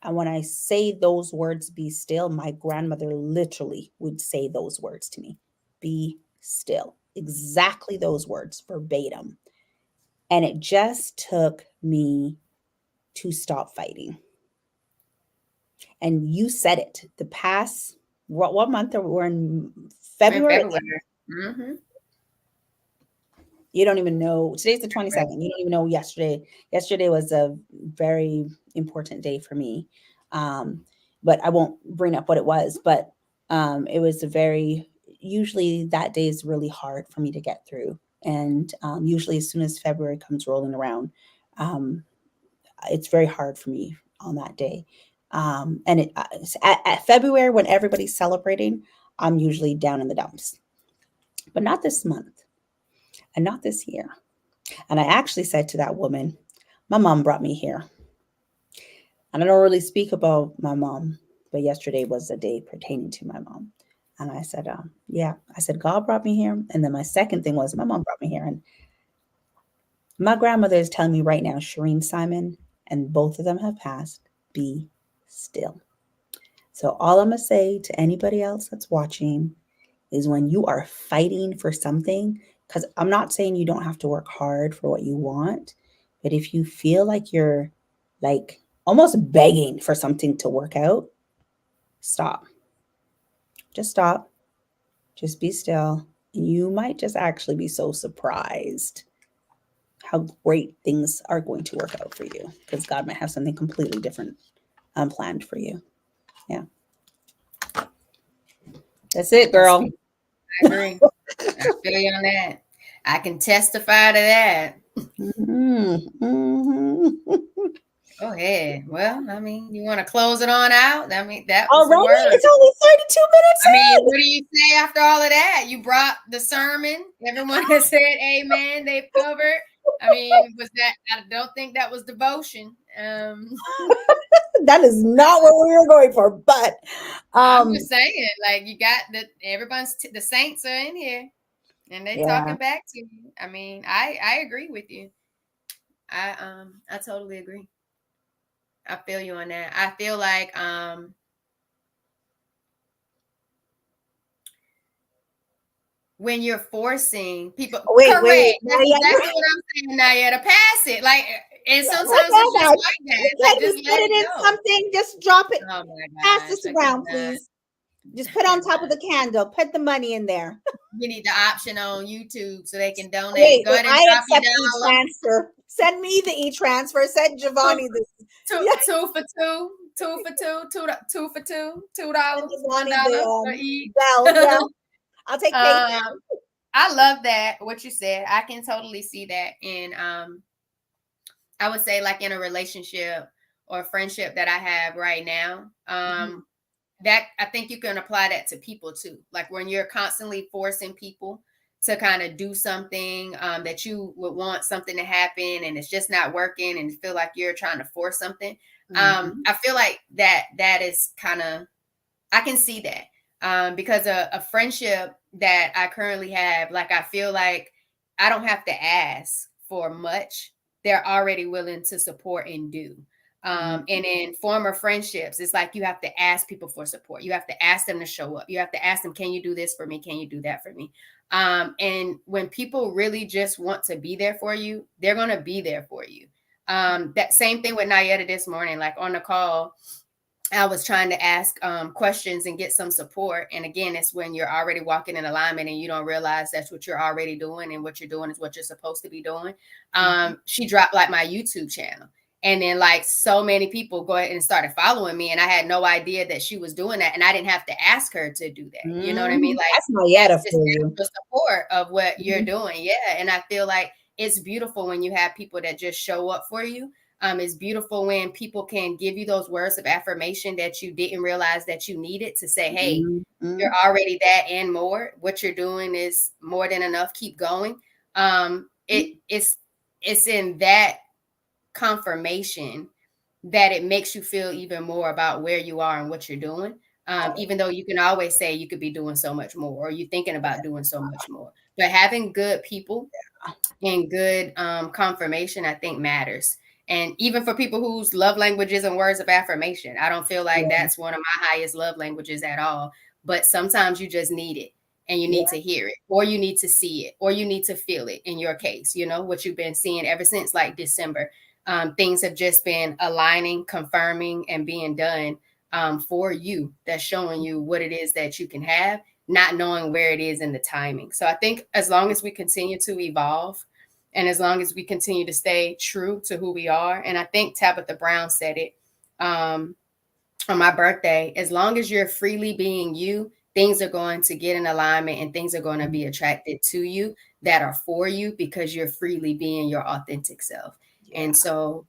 [SPEAKER 1] And when I say those words, be still, my grandmother literally would say those words to me, be still. Exactly those words, verbatim. And it just took me to stop fighting. And you said it. The past, what month are we? We're in
[SPEAKER 2] We're in
[SPEAKER 1] February.
[SPEAKER 2] February. Mm-hmm.
[SPEAKER 1] You don't even know. Today's the 22nd. You don't even know yesterday. Yesterday was a very important day for me. Um, but I won't bring up what it was. But it was a very, usually that day is really hard for me to get through. And usually as soon as February comes rolling around, um, it's very hard for me on that day. And at February, when everybody's celebrating, I'm usually down in the dumps. But not this month and not this year. And I actually said to that woman, my mom brought me here. And I don't really speak about my mom, but yesterday was a day pertaining to my mom. And I said, yeah, I said, God brought me here. And then my second thing was, my mom brought me here. And my grandmother is telling me right now, Shireen Simon, and both of them have passed, be still. So all I'm going to say to anybody else that's watching is when you are fighting for something, because I'm not saying you don't have to work hard for what you want, but if you feel like you're like almost begging for something to work out, stop. Just stop. Just be still. And you might just actually be so surprised how great things are going to work out for you because God might have something completely different planned for you. Yeah. That's it,
[SPEAKER 2] That's
[SPEAKER 1] girl.
[SPEAKER 2] sweet. I agree. I feel you on that. I can testify to that.
[SPEAKER 1] Mm-hmm. Mm-hmm.
[SPEAKER 2] Go ahead. Well, I mean, you want to close it on out? I mean, that was the
[SPEAKER 1] Already?
[SPEAKER 2] word.
[SPEAKER 1] It's only 32 minutes
[SPEAKER 2] I mean,
[SPEAKER 1] in.
[SPEAKER 2] what do you say after all of that? You brought the sermon. Everyone has said amen. They've covered. I mean, was that? I don't think that was devotion.
[SPEAKER 1] That is not what we were going for, but
[SPEAKER 2] I'm
[SPEAKER 1] um
[SPEAKER 2] just saying, like you got everyone's the saints are in here and they
[SPEAKER 1] yeah.
[SPEAKER 2] talking back to you. I mean, I agree with you. I totally agree. I feel you on that. I feel like when you're forcing people,
[SPEAKER 1] Wait.
[SPEAKER 2] correct.
[SPEAKER 1] Now,
[SPEAKER 2] That's
[SPEAKER 1] yeah,
[SPEAKER 2] exactly what I'm saying, Naya, to pass it. Like, and
[SPEAKER 1] wait,
[SPEAKER 2] sometimes it's
[SPEAKER 1] now,
[SPEAKER 2] just like that. It's like, just
[SPEAKER 1] just
[SPEAKER 2] let
[SPEAKER 1] put
[SPEAKER 2] it
[SPEAKER 1] it in
[SPEAKER 2] go.
[SPEAKER 1] something. Just drop it.
[SPEAKER 2] Oh my
[SPEAKER 1] Pass
[SPEAKER 2] gosh,
[SPEAKER 1] this
[SPEAKER 2] I
[SPEAKER 1] around,
[SPEAKER 2] cannot.
[SPEAKER 1] please. Just
[SPEAKER 2] I
[SPEAKER 1] put on top of
[SPEAKER 2] cannot.
[SPEAKER 1] the candle. Put the money in there.
[SPEAKER 2] You need the option on YouTube so they can donate.
[SPEAKER 1] Wait,
[SPEAKER 2] Go ahead and
[SPEAKER 1] I
[SPEAKER 2] drop your
[SPEAKER 1] accept
[SPEAKER 2] dollar.
[SPEAKER 1] e-transfer. Send me the e-transfer. Send
[SPEAKER 2] Two,
[SPEAKER 1] Giovanni this.
[SPEAKER 2] two,
[SPEAKER 1] Yeah,
[SPEAKER 2] two for two, two for two, two for two,
[SPEAKER 1] send
[SPEAKER 2] $2,
[SPEAKER 1] Giovanni
[SPEAKER 2] $1
[SPEAKER 1] the
[SPEAKER 2] for each.
[SPEAKER 1] bell. Yeah, I'll take pay.
[SPEAKER 2] I love that what you said. I can totally see that in I would say like in a relationship or friendship that I have right now. That I think you can apply that to people too. Like when you're constantly forcing people to kind of do something that you would want something to happen and it's just not working and you feel like you're trying to force something. I feel like that is kind of I can see that because a friendship that I currently have, like I feel like I don't have to ask for much. They're already willing to support and do. And in former friendships, it's like you have to ask people for support. You have to ask them to show up. You have to ask them, can you do this for me? Can you do that for me? And when people really just want to be there for you, they're going to be there for you. That same thing with Nayetta this morning, like on the call, I was trying to ask questions and get some support. And again, it's when you're already walking in alignment and you don't realize that's what you're already doing and what you're doing is what you're supposed to be doing. She dropped like my YouTube channel. And then like so many people go ahead and started following me. And I had no idea that she was doing that. And I didn't have to ask her to do that. You know what I mean? Like
[SPEAKER 1] That's Marietta
[SPEAKER 2] that's just
[SPEAKER 1] for you.
[SPEAKER 2] the support of what you're doing. Yeah. And I feel like it's beautiful when you have people that just show up for you. It's beautiful when people can give you those words of affirmation that you didn't realize that you needed to say, hey, you're
[SPEAKER 1] Mhm.
[SPEAKER 2] already that and more. What you're doing is more than enough. Keep going. It's in that confirmation that it makes you feel even more about where you are and what you're doing.
[SPEAKER 1] Oh,
[SPEAKER 2] Even though you can always say you could be doing so much more, or you're thinking about doing so much more. But having good people and good confirmation, I think matters. And even for people whose love languages and words of affirmation, I don't feel like
[SPEAKER 1] yeah,
[SPEAKER 2] that's one of my highest love languages at all. But sometimes you just need it and you need
[SPEAKER 1] yeah,
[SPEAKER 2] to hear it, or you need to see it, or you need to feel it in your case, what you've been seeing ever since like December. Things have just been aligning, confirming, and being done for you. That's showing you what it is that you can have, not knowing where it is in the timing. So I think as long as we continue to evolve and as long as we continue to stay true to who we are, and I think Tabitha Brown said it um, on my birthday, as long as you're freely being you, things are going to get in alignment and things are going to be attracted to you that are for you because you're freely being your authentic self.
[SPEAKER 1] yeah.
[SPEAKER 2] And so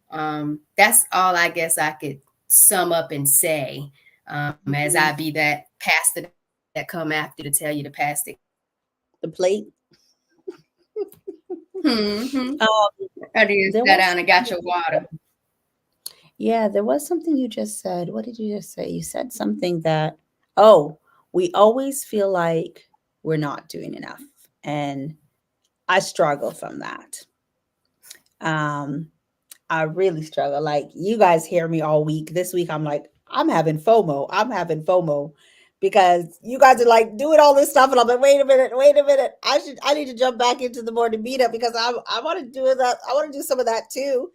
[SPEAKER 2] that's all I guess I could sum up and say as I
[SPEAKER 1] Mhm.
[SPEAKER 2] be that pastor that come after to tell you to pass the
[SPEAKER 1] The plate.
[SPEAKER 2] mm-hmm.
[SPEAKER 1] Um,
[SPEAKER 2] I did
[SPEAKER 1] there
[SPEAKER 2] sit
[SPEAKER 1] was
[SPEAKER 2] down and got your water.
[SPEAKER 1] Yeah, there was something you just said. What did you just say? You said something that, oh, we always feel like we're not doing enough. And I struggle from that. Um, I really struggle. Like you guys hear me all week. This week I'm like, I'm having FOMO. I'm having FOMO because you guys are like doing all this stuff and I'm like, wait a minute, wait a minute. I need to jump back into the morning meetup because I want to do that. I want to do some of that too.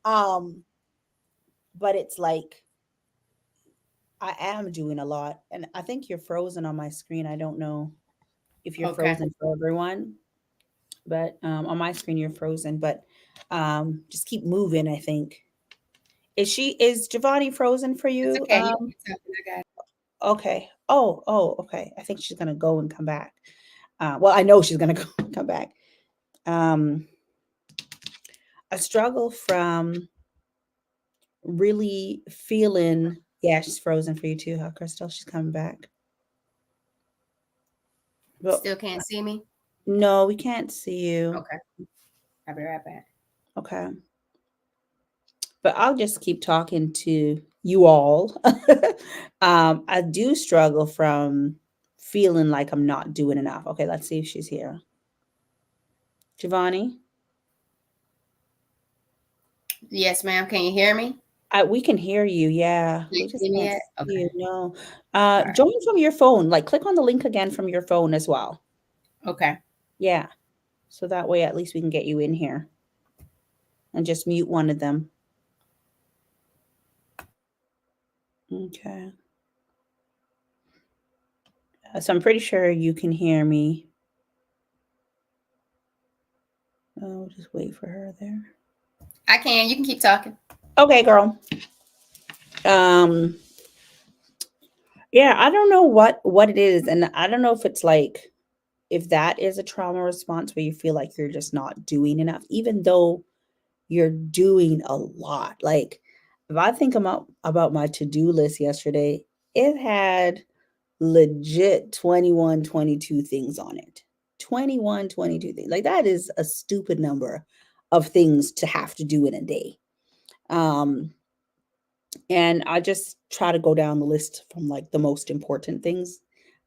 [SPEAKER 1] Um, but it's like I am doing a lot, and I think you're frozen on my screen. I don't know if you're
[SPEAKER 2] Okay.
[SPEAKER 1] frozen for everyone, but on my screen you're frozen. But just keep moving. I think is Giovanni frozen for
[SPEAKER 2] It's
[SPEAKER 1] you?
[SPEAKER 2] okay. You keep talking. I got it.
[SPEAKER 1] Okay. Oh, okay. I think she's gonna go and come back. Well, I know she's gonna go and come back. Um, a struggle from really feeling. Yeah, she's frozen for you too, huh, Crystal? She's coming back. Well,
[SPEAKER 2] Still can't see me?
[SPEAKER 1] no, we can't see you.
[SPEAKER 2] Okay. I'll be right back.
[SPEAKER 1] Okay. But I'll just keep talking to you all. I do struggle from feeling like I'm not doing enough. Okay, let's see if she's here. Giovanni,
[SPEAKER 2] Yes, ma'am. Can you hear me?
[SPEAKER 1] we can hear you. Yeah,
[SPEAKER 2] Can
[SPEAKER 1] we
[SPEAKER 2] you
[SPEAKER 1] just
[SPEAKER 2] see me
[SPEAKER 1] can't
[SPEAKER 2] yet?
[SPEAKER 1] see
[SPEAKER 2] Okay.
[SPEAKER 1] you. No.
[SPEAKER 2] All right.
[SPEAKER 1] Join from your phone. Like, click on the link again from your phone as well.
[SPEAKER 2] Okay.
[SPEAKER 1] Yeah, so that way at least we can get you in here and just mute one of them. Okay. So I'm pretty sure you can hear me. Oh, just wait for her there.
[SPEAKER 2] I can. You can keep talking.
[SPEAKER 1] Okay, girl. Um, yeah, I don't know what it is, and I don't know if it's like if that is a trauma response where you feel like you're just not doing enough, even though you're doing a lot. Like if I think about my to-do list yesterday, it had legit 21, 22 things on it. 21, 22 things. Like that is a stupid number of things to have to do in a day. Um, and I just try to go down the list from like the most important things.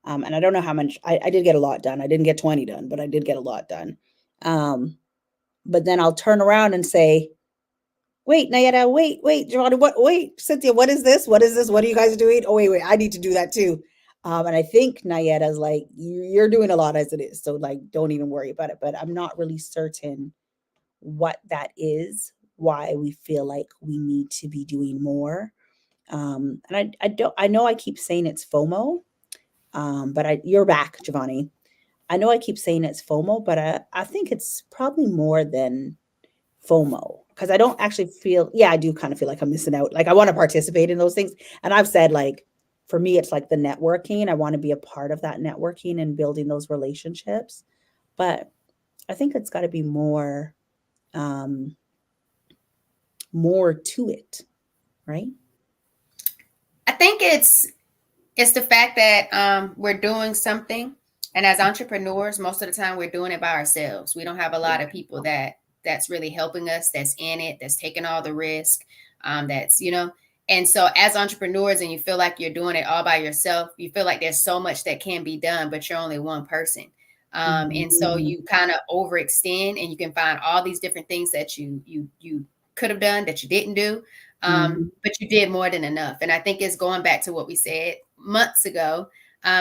[SPEAKER 1] And I don't know how much I did get a lot done. I didn't get 20 done, but I did get a lot done. Um, but then I'll turn around and say, wait, Nayada, wait, Giovanni, wait, Cynthia, what is this? What is this? What are you guys doing? Oh, wait, I need to do that too. And I think Nayada's like, you're doing a lot as it is. So like, don't even worry about it. But I'm not really certain what that is, why we feel like we need to be doing more. And I know I keep saying it's FOMO, but you're back, Giovanni. I know I keep saying it's FOMO, but I think it's probably more than FOMO because I don't actually feel, yeah, I do kind of feel like I'm missing out. Like I want to participate in those things. And I've said, like, for me, it's like the networking. I want to be a part of that networking and building those relationships. But I think it's got to be um, more to it, right?
[SPEAKER 2] I think it's the fact that we're doing something, and as entrepreneurs, most of the time we're doing it by ourselves. We don't have a lot of people that's really helping us, that's in it, that's taking all the risk, that's and so as entrepreneurs, and you feel like you're doing it all by yourself, you feel like there's so much that can be done, but you're only one person. And so
[SPEAKER 1] Mhm.
[SPEAKER 2] you kind of overextend, and you can find all these different things that you could have done that you didn't do,
[SPEAKER 1] Mhm.
[SPEAKER 2] but you did more than enough. And I think it's going back to what we said months ago,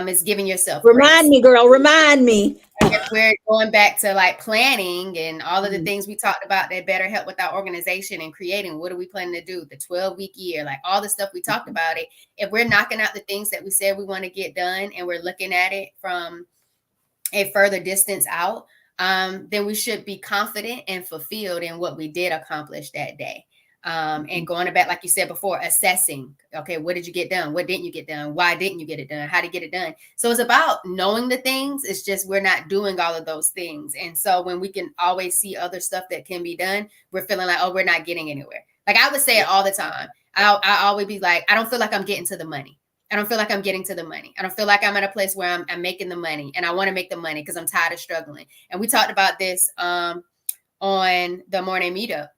[SPEAKER 2] is giving yourself
[SPEAKER 1] Remind
[SPEAKER 2] grace.
[SPEAKER 1] me, girl, remind me.
[SPEAKER 2] If we're going back to like planning and all of the things we talked about that better help with our organization and creating, what are we planning to do? The 12-week year, like all the stuff we talked about it. If we're knocking out the things that we said we want to get done, and we're looking at it from a further distance out, then we should be confident and fulfilled in what we did accomplish that day. And going back, like you said before, assessing, okay, what did you get done? What didn't you get done? Why didn't you get it done? How to get it done? So it's about knowing the things. It's just we're not doing all of those things. And so when we can always see other stuff that can be done, we're feeling like, oh, we're not getting anywhere. Like I would say it all the time. I always be like, I don't feel like I'm getting to the money. I don't feel like I'm getting to the money. I don't feel like I'm at a place where I'm making the money, and I want to make the money because I'm tired of struggling. And we talked about this on the morning meetup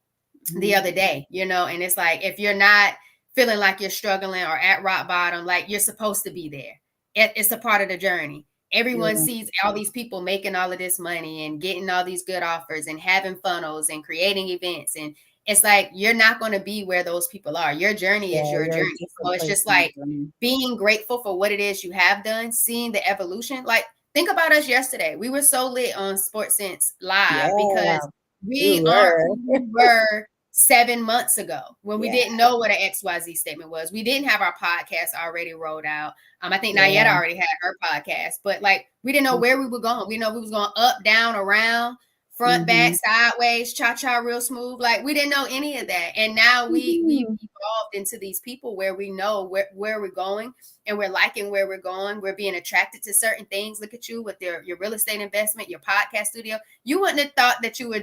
[SPEAKER 2] the other day, and it's like, if you're not feeling like you're struggling or at rock bottom, like you're supposed to be there. It's a part of the journey. Everyone
[SPEAKER 1] Yeah.
[SPEAKER 2] sees all these people making all of this money and getting all these good offers and having funnels and creating events. And it's like, you're not going to be where those people are. Your journey is
[SPEAKER 1] Yeah,
[SPEAKER 2] your
[SPEAKER 1] you're a
[SPEAKER 2] journey. So
[SPEAKER 1] different
[SPEAKER 2] it's
[SPEAKER 1] place
[SPEAKER 2] just
[SPEAKER 1] in the
[SPEAKER 2] like
[SPEAKER 1] journey.
[SPEAKER 2] being grateful for what it is you have done, seeing the evolution. Like, think about us yesterday. We were so lit on Sports Sense Live
[SPEAKER 1] Yeah,
[SPEAKER 2] because
[SPEAKER 1] we
[SPEAKER 2] we aren't
[SPEAKER 1] were.
[SPEAKER 2] who we were 7 months ago when we
[SPEAKER 1] Yeah,
[SPEAKER 2] didn't know what an XYZ statement was. We didn't have our podcast already rolled out. I think Nayetta
[SPEAKER 1] yeah.
[SPEAKER 2] already had her podcast, but like we didn't know where we were going. We know we was going up, down, around, front, back,
[SPEAKER 1] Mm-hmm.
[SPEAKER 2] sideways, cha-cha, real smooth. Like we didn't know any of that. And now we've
[SPEAKER 1] Mm-hmm.
[SPEAKER 2] evolved into these people where we know where we're going, and we're liking where we're going. We're being attracted to certain things. Look at you with your real estate investment, your podcast studio. You wouldn't have thought that you were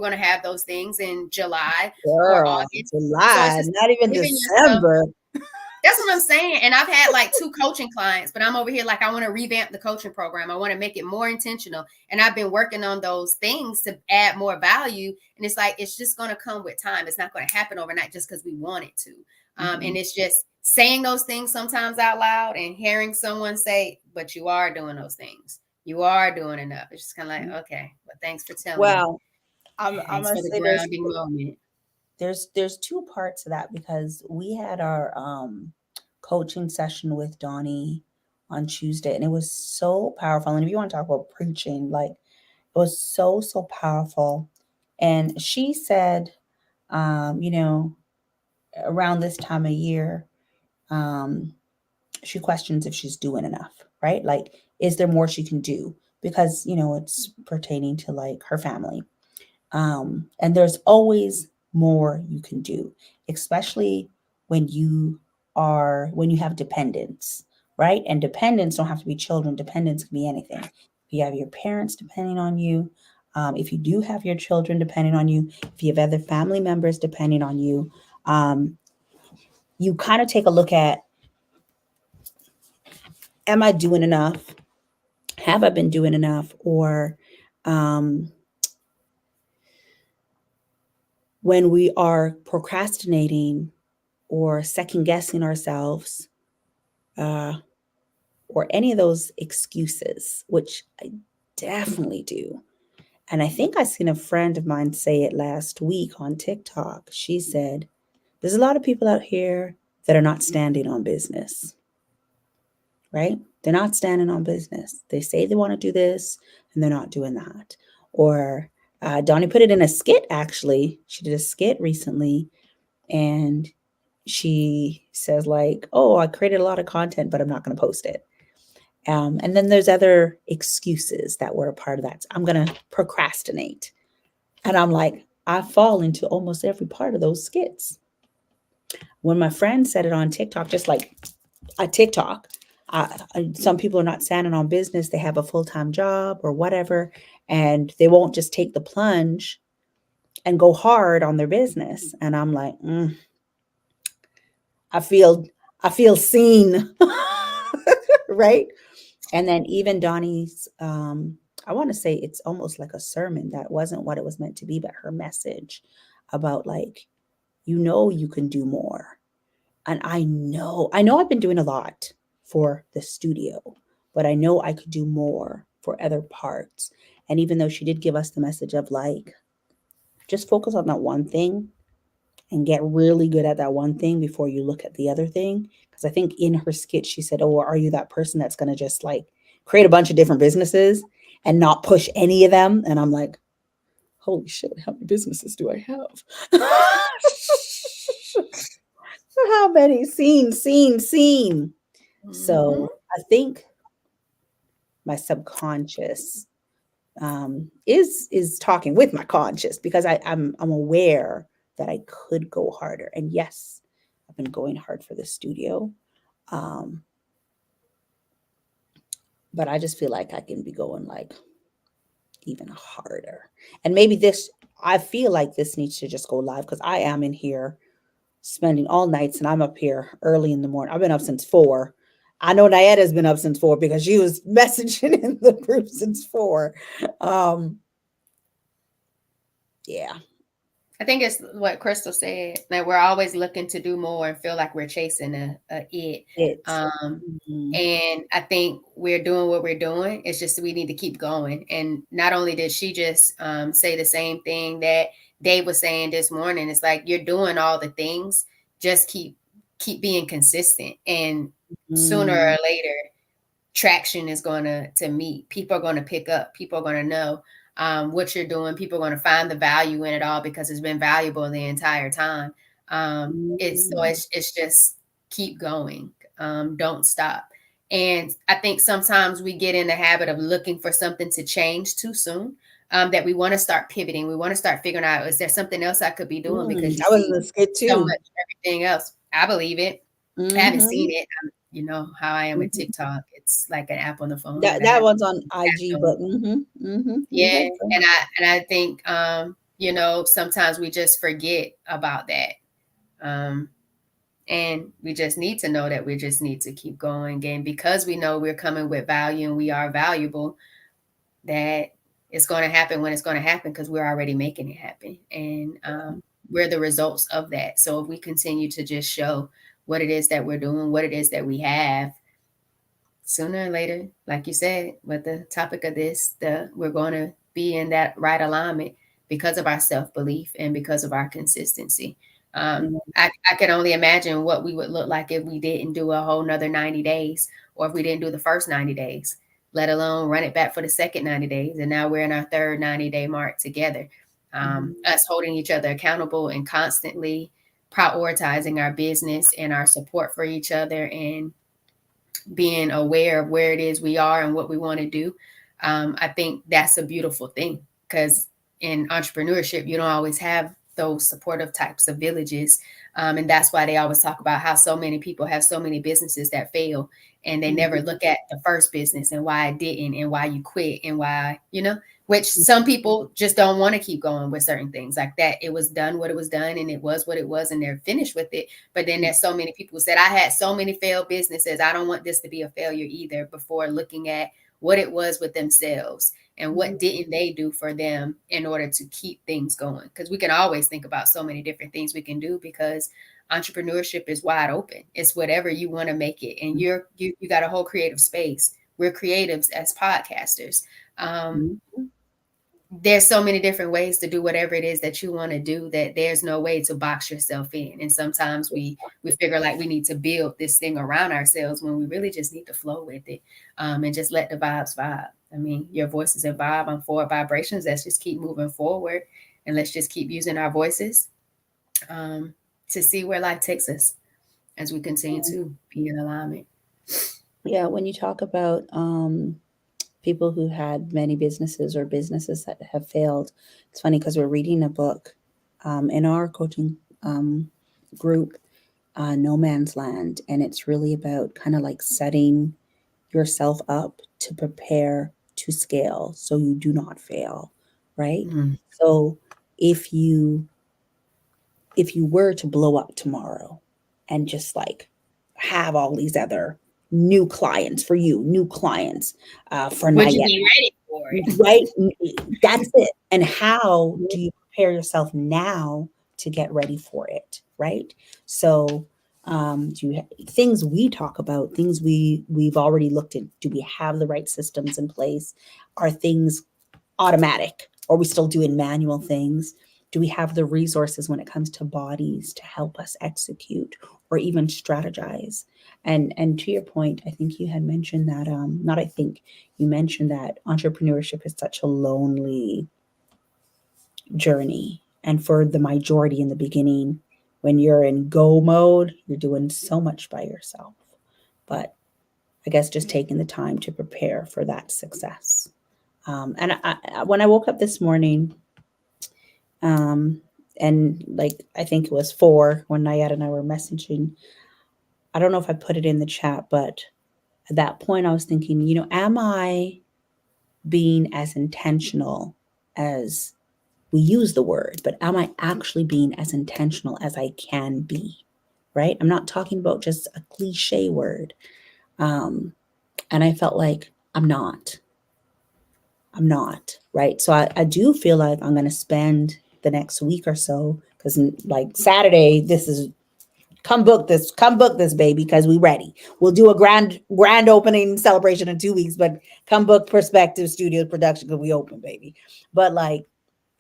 [SPEAKER 2] going to have those things in July or
[SPEAKER 1] Girl,
[SPEAKER 2] August. So it's
[SPEAKER 1] July,
[SPEAKER 2] just
[SPEAKER 1] not even
[SPEAKER 2] giving yourself.
[SPEAKER 1] December.
[SPEAKER 2] That's what I'm saying. And I've had like 2 coaching clients, but I'm over here like, I want to revamp the coaching program. I want to make it more intentional. And I've been working on those things to add more value. And it's like, it's just going to come with time. It's not going to happen overnight just because we want it to.
[SPEAKER 1] Mm-hmm.
[SPEAKER 2] And it's just saying those things sometimes out loud and hearing someone say, but you are doing those things. You are doing enough. It's just kind of like, okay, well, thanks for telling me.
[SPEAKER 1] Well, I'm
[SPEAKER 2] Thanks
[SPEAKER 1] gonna
[SPEAKER 2] for the
[SPEAKER 1] say
[SPEAKER 2] grounding moment.
[SPEAKER 1] there's two parts to that because we had our coaching session with Donnie on Tuesday, and it was so powerful. And if you want to talk about preaching, like it was so powerful. And she said, you know, around this time of year, um, she questions if she's doing enough, right? Like, is there more she can do? Because, it's pertaining to like her family. And there's always more you can do, especially when you have dependents, right? And dependents don't have to be children. Dependents can be anything. If you have your parents depending on you, if you do have your children depending on you, if you have other family members depending on you, um, you kind of take a look at, am I doing enough? Have I been doing enough? Or um, when we are procrastinating or second guessing ourselves, uh, or any of those excuses, which I definitely do. And I think I seen a friend of mine say it last week on TikTok. She said, there's a lot of people out here that are not standing on business, right? They're not standing on business. They say they want to do this and they're not doing that. Or Donnie put it in a skit, actually. She did a skit recently, and she says like, oh, I created a lot of content, but I'm not going to post it. And then there's other excuses that were a part of that. So I'm going to procrastinate. And I'm like, I fall into almost every part of those skits. When my friend said it on TikTok, just like a TikTok, some people are not standing on business. They have a full-time job or whatever, and they won't just take the plunge and go hard on their business. And I'm like, I feel I feel seen. Right? And then even Donnie's I want to say it's almost like a sermon that wasn't what it was meant to be, but her message about like, you can do more. And I know I've been doing a lot for the studio, but I know I could do more for other parts. And even though she did give us the message of like, just focus on that one thing and get really good at that one thing before you look at the other thing. Because I think in her skit, she said, "Oh, are you that person that's going to just like create a bunch of different businesses and not push any of them?" And I'm like, holy shit, how many businesses do I have? How many? Scene.
[SPEAKER 2] Mhm.
[SPEAKER 1] So I think my subconscious is talking with my conscious because I'm aware that I could go harder. And yes, I've been going hard for the studio. Um, but I just feel like I can be going like even harder. And maybe I feel like this needs to just go live because I am in here spending all nights and I'm up here early in the morning. I've been up since 4. I know Nayeta's been up since 4 because she was messaging in the group since 4. Um, yeah,
[SPEAKER 2] I think it's what Crystal said, that we're always looking to do more and feel like we're chasing a it.
[SPEAKER 1] it.
[SPEAKER 2] Um,
[SPEAKER 1] Mhm.
[SPEAKER 2] and I think we're doing what we're doing. It's just we need to keep going. And not only did she just say the same thing that Dave was saying this morning, it's like you're doing all the things, just keep being consistent. And sooner
[SPEAKER 1] Mm,
[SPEAKER 2] or later, traction is going to meet. People are going to pick up. People are going to know what you're doing. People are going to find the value in it all because it's been valuable the entire time.
[SPEAKER 1] mm,
[SPEAKER 2] It's just keep going. Don't stop. And I think sometimes we get in the habit of looking for something to change too soon. That we want to start pivoting. We want to start figuring out, is there something else I could be doing? Because you
[SPEAKER 1] I was in
[SPEAKER 2] see
[SPEAKER 1] the skit
[SPEAKER 2] so
[SPEAKER 1] too.
[SPEAKER 2] much everything else. I believe it. I haven't seen
[SPEAKER 1] Hmm.
[SPEAKER 2] it. You know how I am with
[SPEAKER 1] Hmm.
[SPEAKER 2] TikTok. It's like an app on the phone that
[SPEAKER 1] That
[SPEAKER 2] I
[SPEAKER 1] that
[SPEAKER 2] have
[SPEAKER 1] one's on
[SPEAKER 2] tapped
[SPEAKER 1] IG,
[SPEAKER 2] on.
[SPEAKER 1] but you
[SPEAKER 2] Yeah,
[SPEAKER 1] right there.
[SPEAKER 2] and I think sometimes we just forget about that. Um, and we just need to know that we just need to keep going. And because we know we're coming with value and we are valuable, that it's going to happen when it's going to happen because we're already making it happen. And we're the results of that. So if we continue to just show what it is that we're doing, what it is that we have, sooner or later, like you said, with the topic of this, we're going to be in that right alignment because of our self belief and because of our consistency.
[SPEAKER 1] Mhm.
[SPEAKER 2] I can only imagine what we would look like if we didn't do a whole nother 90 days or if we didn't do the first 90 days, let alone run it back for the second 90 days. And now we're in our third 90-day mark together.
[SPEAKER 1] Mhm.
[SPEAKER 2] Us holding each other accountable and constantly prioritizing our business and our support for each other and being aware of where it is we are and what we want to do. I think that's a beautiful thing because in entrepreneurship, you don't always have those supportive types of villages. And that's why they always talk about how so many people have so many businesses that fail and they never
[SPEAKER 1] Mhm.
[SPEAKER 2] look at the first business and why it didn't and why you quit and why, which some people just don't want to keep going with certain things like that. It was done what it was done and it was what it was and they're finished with it. But then there's so many people who said, I had so many failed businesses. I don't want this to be a failure either before looking at what it was with themselves and what
[SPEAKER 1] Mhm.
[SPEAKER 2] didn't they do for them in order to keep things going. Because we can always think about so many different things we can do because entrepreneurship is wide open. It's whatever you want to make it. And you got a whole creative space. We're creatives as podcasters. Um,
[SPEAKER 1] Mhm.
[SPEAKER 2] there's so many different ways to do whatever it is that you want to do that there's no way to box yourself in. And sometimes we figure like we need to build this thing around ourselves when we really just need to flow with it, and just let the vibes vibe. I mean, your voice is a vibe. I'm forward vibrations. Let's just keep moving forward and let's just keep using our voices, um, to see where life takes us as we continue to be in alignment.
[SPEAKER 1] Yeah, when you talk about people who had many businesses or businesses that have failed, it's funny because we're reading a book in our coaching um, group, No Man's Land, and it's really about kind of like setting yourself up to prepare to scale so you do not fail, right?
[SPEAKER 2] Mm.
[SPEAKER 1] So if you if you were to blow up tomorrow and just like have all these other new clients for you, new clients for
[SPEAKER 2] Would you
[SPEAKER 1] Nayet,
[SPEAKER 2] be ready for it?
[SPEAKER 1] right? That's it. And how do you prepare yourself now to get ready for it, right? So, do you things we talk about, things we've already looked at? Do we have the right systems in place? Are things automatic? Or are we still doing manual things? Do we have the resources when it comes to bodies to help us execute or even strategize? And to your point, I think you had mentioned that not I think you mentioned that entrepreneurship is such a lonely journey. And for the majority in the beginning, when you're in go mode, you're doing so much by yourself. But I guess just taking the time to prepare for that success. When I woke up this morning, um, and like I think it was 4 when Nayad and I were messaging. I don't know if I put it in the chat, but at that point I was thinking, am I being as intentional as we use the word, but am I actually being as intentional as I can be? Right? I'm not talking about just a cliche word. Um, and I felt like I'm not. I'm not, right? So I do feel like I'm going to spend the next week or so because like Saturday, this is come book this baby because we ready. We'll do a grand opening celebration in 2 weeks, but come book Perspective Studios production because we open, baby. But like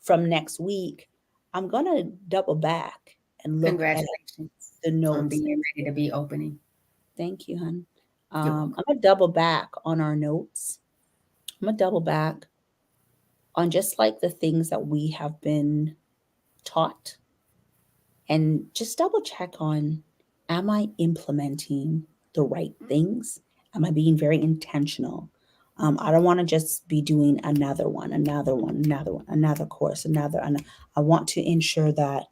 [SPEAKER 1] from next week, I'm gonna double back and look at
[SPEAKER 2] Congratulations
[SPEAKER 1] the
[SPEAKER 2] on
[SPEAKER 1] notes.
[SPEAKER 2] being ready to be opening.
[SPEAKER 1] Thank you, hon.
[SPEAKER 2] You're welcome.
[SPEAKER 1] I'm gonna double back on our notes. I'm gonna double back on just like the things that we have been taught and just double check on, am I implementing the right things? Am I being very intentional? I don't want to just be doing another one, another course, I want to ensure that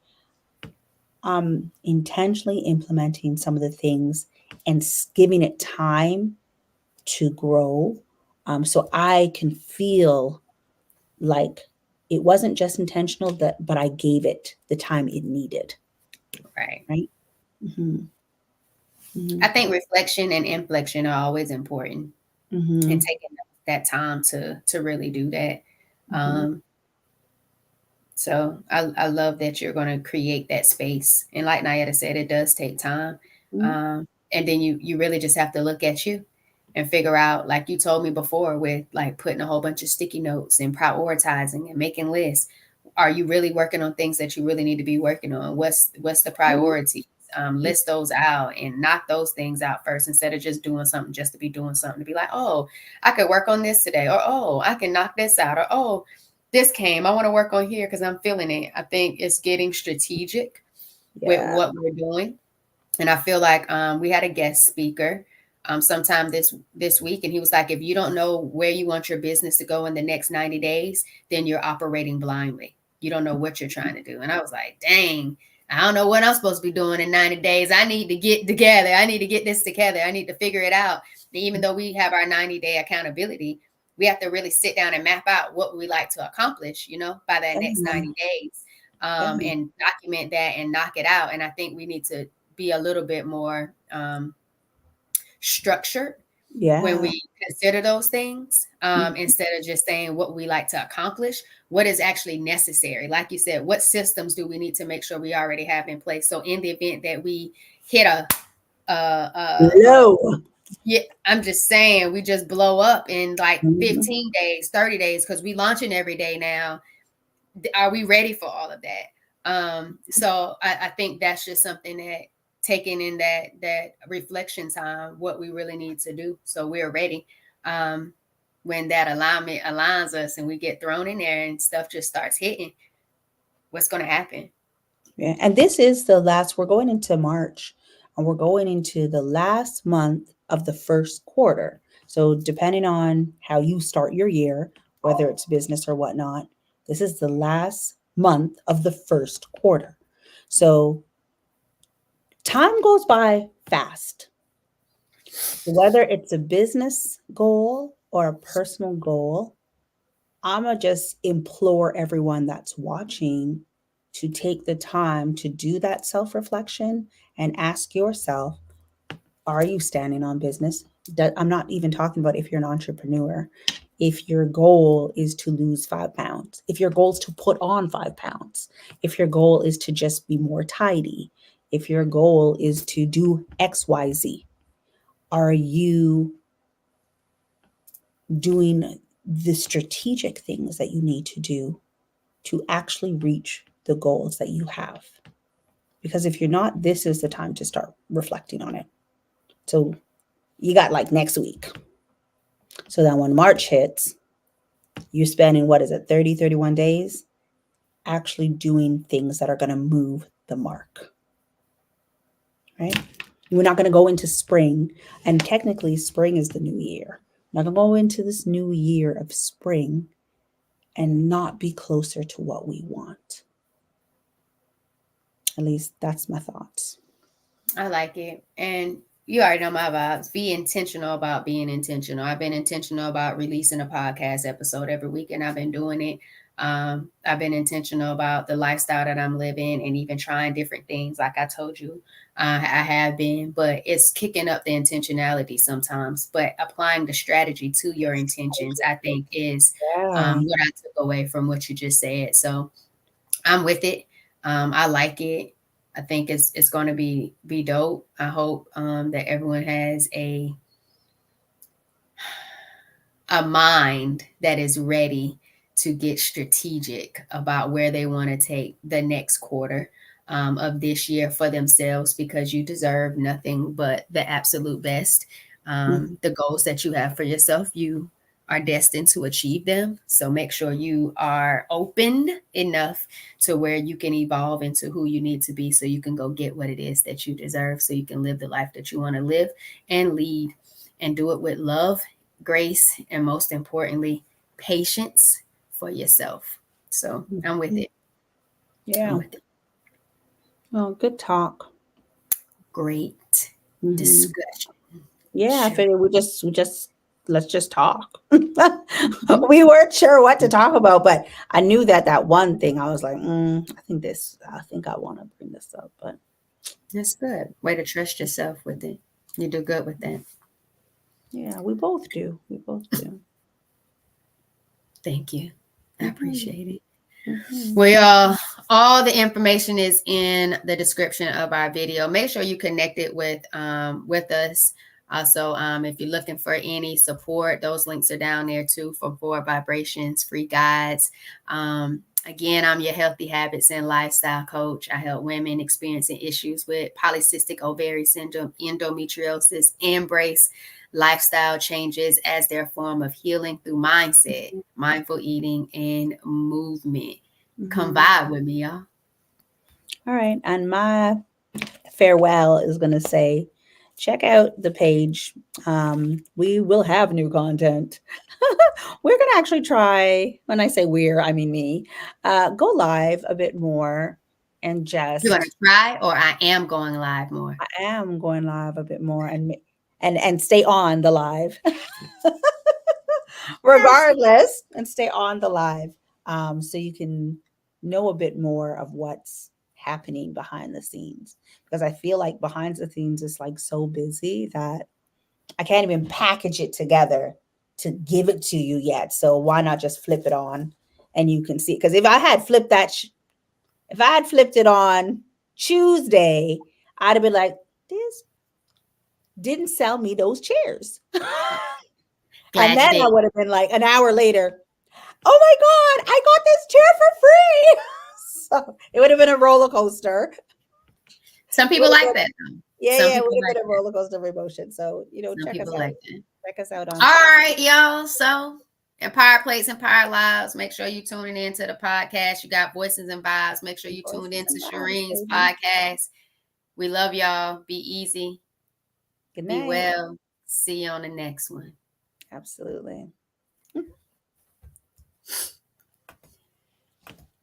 [SPEAKER 1] I'm intentionally implementing some of the things and giving it time to grow, so I can feel like it wasn't just intentional, but I gave it the time it needed,
[SPEAKER 2] Right.
[SPEAKER 1] right? Mm-hmm. Mm-hmm.
[SPEAKER 2] I think reflection and inflection are always important,
[SPEAKER 1] Mm-hmm.
[SPEAKER 2] and taking that time to really do that.
[SPEAKER 1] Mm-hmm.
[SPEAKER 2] So I love that you're going to create that space. And like Nayetta said, it does take time.
[SPEAKER 1] Mm-hmm.
[SPEAKER 2] And then you really just have to look at you and figure out, like you told me before, with like putting a whole bunch of sticky notes and prioritizing and making lists. Are you really working on things that you really need to be working on? What's the priority? List those out and knock those things out first instead of just doing something just to be doing something, to be like, oh, I could work on this today, or oh, I can knock this out, or oh, this came, I want to work on here because I'm feeling it. I think it's getting strategic with
[SPEAKER 1] Yeah.
[SPEAKER 2] what we're doing. And I feel like we had a guest speaker sometime this week, and he was like, if you don't know where you want your business to go in the next 90 days, then you're operating blindly. You don't know what you're trying to do. And I was like, dang, I don't know what I'm supposed to be doing in 90 days. I need to get together. I need to get this together. I need to figure it out. And even though we have our 90-day accountability, we have to really sit down and map out what we like to accomplish, by that next
[SPEAKER 1] Yeah.
[SPEAKER 2] 90 days,
[SPEAKER 1] Yeah.
[SPEAKER 2] and document that and knock it out. And I think we need to be a little bit more structured when
[SPEAKER 1] Yeah.
[SPEAKER 2] we consider those things, instead of just saying what we like to accomplish, what is actually necessary. Like you said, what systems do we need to make sure we already have in place? So in the event that we hit a
[SPEAKER 1] Low.
[SPEAKER 2] yeah, I'm just saying, we just blow up in like
[SPEAKER 1] Mhm.
[SPEAKER 2] 15 days, 30 days, because we launching every day now. Are we ready for all of that? So I think that's just something that taking in that reflection time, what we really need to do, so we're ready. Um, when that alignment aligns us and we get thrown in there and stuff just starts hitting, what's going to happen?
[SPEAKER 1] Yeah. And this is the last, we're going into March and we're going into the last month of the first quarter. So, depending on how you start your year, whether it's business or whatnot, this is the last month of the first quarter. So, time goes by fast. Whether it's a business goal or a personal goal, I'm going to just implore everyone that's watching to take the time to do that self reflection and ask yourself, are you standing on business? I'm not even talking about if you're an entrepreneur. If your goal is to lose 5 pounds, if your goal is to put on 5 pounds, if your goal is to just be more tidy, if your goal is to do XYZ, are you doing the strategic things that you need to do to actually reach the goals that you have? Because if you're not, this is the time to start reflecting on it. So you got like next week. So then when March hits, you're spending, what is it, 30, 31 days actually doing things that are going to move the mark, right? We're not going to go into spring. And technically, spring is the new year. We're not going to go into this new year of spring and not be closer to what we want. At least that's my thoughts.
[SPEAKER 2] I like it. And you already know my vibes. Be intentional about being intentional. I've been intentional about releasing a podcast episode every week, and I've been doing it. I've been intentional about the lifestyle that I'm living and even trying different things. Like I told you, I have been, but it's kicking up the intentionality sometimes. But applying the strategy to your intentions, I think, is
[SPEAKER 1] Yeah.
[SPEAKER 2] what I took away from what you just said. So I'm with it. I like it. I think it's going to be dope. I hope that everyone has a mind that is ready to get strategic about where they want to take the next quarter of this year for themselves, because you deserve nothing but the absolute best.
[SPEAKER 1] Mhm.
[SPEAKER 2] The goals that you have for yourself, you are destined to achieve them. So make sure you are open enough to where you can evolve into who you need to be so you can go get what it is that you deserve, so you can live the life that you want to live and lead, and do it with love, grace, and most importantly, patience for yourself. So I'm with
[SPEAKER 1] Mhm.
[SPEAKER 2] it. I'm
[SPEAKER 1] Yeah.
[SPEAKER 2] with it.
[SPEAKER 1] Well, good talk.
[SPEAKER 2] Great
[SPEAKER 1] Hmm.
[SPEAKER 2] discussion.
[SPEAKER 1] Yeah, I
[SPEAKER 2] Sure.
[SPEAKER 1] figured we just let's just talk. We weren't sure what to talk about, but I knew that that one thing I was like, I think I want to bring this up, but
[SPEAKER 2] That's good. Way to trust yourself with it. You do good with that.
[SPEAKER 1] yeah, we both do. We both do.
[SPEAKER 2] Thank you. I
[SPEAKER 1] Hmm.
[SPEAKER 2] appreciate it.
[SPEAKER 1] Hmm.
[SPEAKER 2] Well, y'all, all the information is in the description of our video. Make sure you connect it with us. Also, if you're looking for any support, those links are down there too for Forward Vibrations, free guides. Again, I'm your healthy habits and lifestyle coach. I help women experiencing issues with polycystic ovary syndrome, endometriosis, embrace lifestyle changes as their form of healing through mindset, mindful eating, and movement. Come
[SPEAKER 1] Hmm.
[SPEAKER 2] vibe with me, y'all.
[SPEAKER 1] All right, and my farewell is going to say, check out the page. We will have new content. We're going to actually try, when I say we're, I mean me, go live a bit more and
[SPEAKER 2] You're gonna
[SPEAKER 1] just,
[SPEAKER 2] try, or I am going live more.
[SPEAKER 1] I am going live a bit more and stay on the live
[SPEAKER 2] Absolutely.
[SPEAKER 1] regardless, and stay on the live, so you can know a bit more of what's happening behind the scenes, because I feel like behind the scenes is like so busy that I can't even package it together to give it to you yet. So why not just flip it on and you can see? Because if I had flipped it on Tuesday, I'd have been like, this didn't sell me those chairs. And
[SPEAKER 2] Glad you
[SPEAKER 1] then I
[SPEAKER 2] did.
[SPEAKER 1] would have been like an hour later, oh my God, I got this chair for free. So it would have been a roller coaster.
[SPEAKER 2] Some
[SPEAKER 1] It would
[SPEAKER 2] people
[SPEAKER 1] have
[SPEAKER 2] like
[SPEAKER 1] been,
[SPEAKER 2] that.
[SPEAKER 1] yeah, it would
[SPEAKER 2] People
[SPEAKER 1] have
[SPEAKER 2] like
[SPEAKER 1] been a
[SPEAKER 2] that.
[SPEAKER 1] roller coaster of emotion. So,
[SPEAKER 2] Some
[SPEAKER 1] check us
[SPEAKER 2] people
[SPEAKER 1] out.
[SPEAKER 2] like that.
[SPEAKER 1] Check us out on
[SPEAKER 2] All right, y'all. So, Empire Plates, Empire Lives. Make sure you tuning into the podcast. You got Voices and Vibes. Make sure you tuned
[SPEAKER 1] Voices
[SPEAKER 2] into
[SPEAKER 1] and Vibes,
[SPEAKER 2] Shireen's
[SPEAKER 1] baby.
[SPEAKER 2] podcast. We love y'all. Be easy.
[SPEAKER 1] Good
[SPEAKER 2] Be
[SPEAKER 1] night.
[SPEAKER 2] well. See you on the next one.
[SPEAKER 1] Absolutely.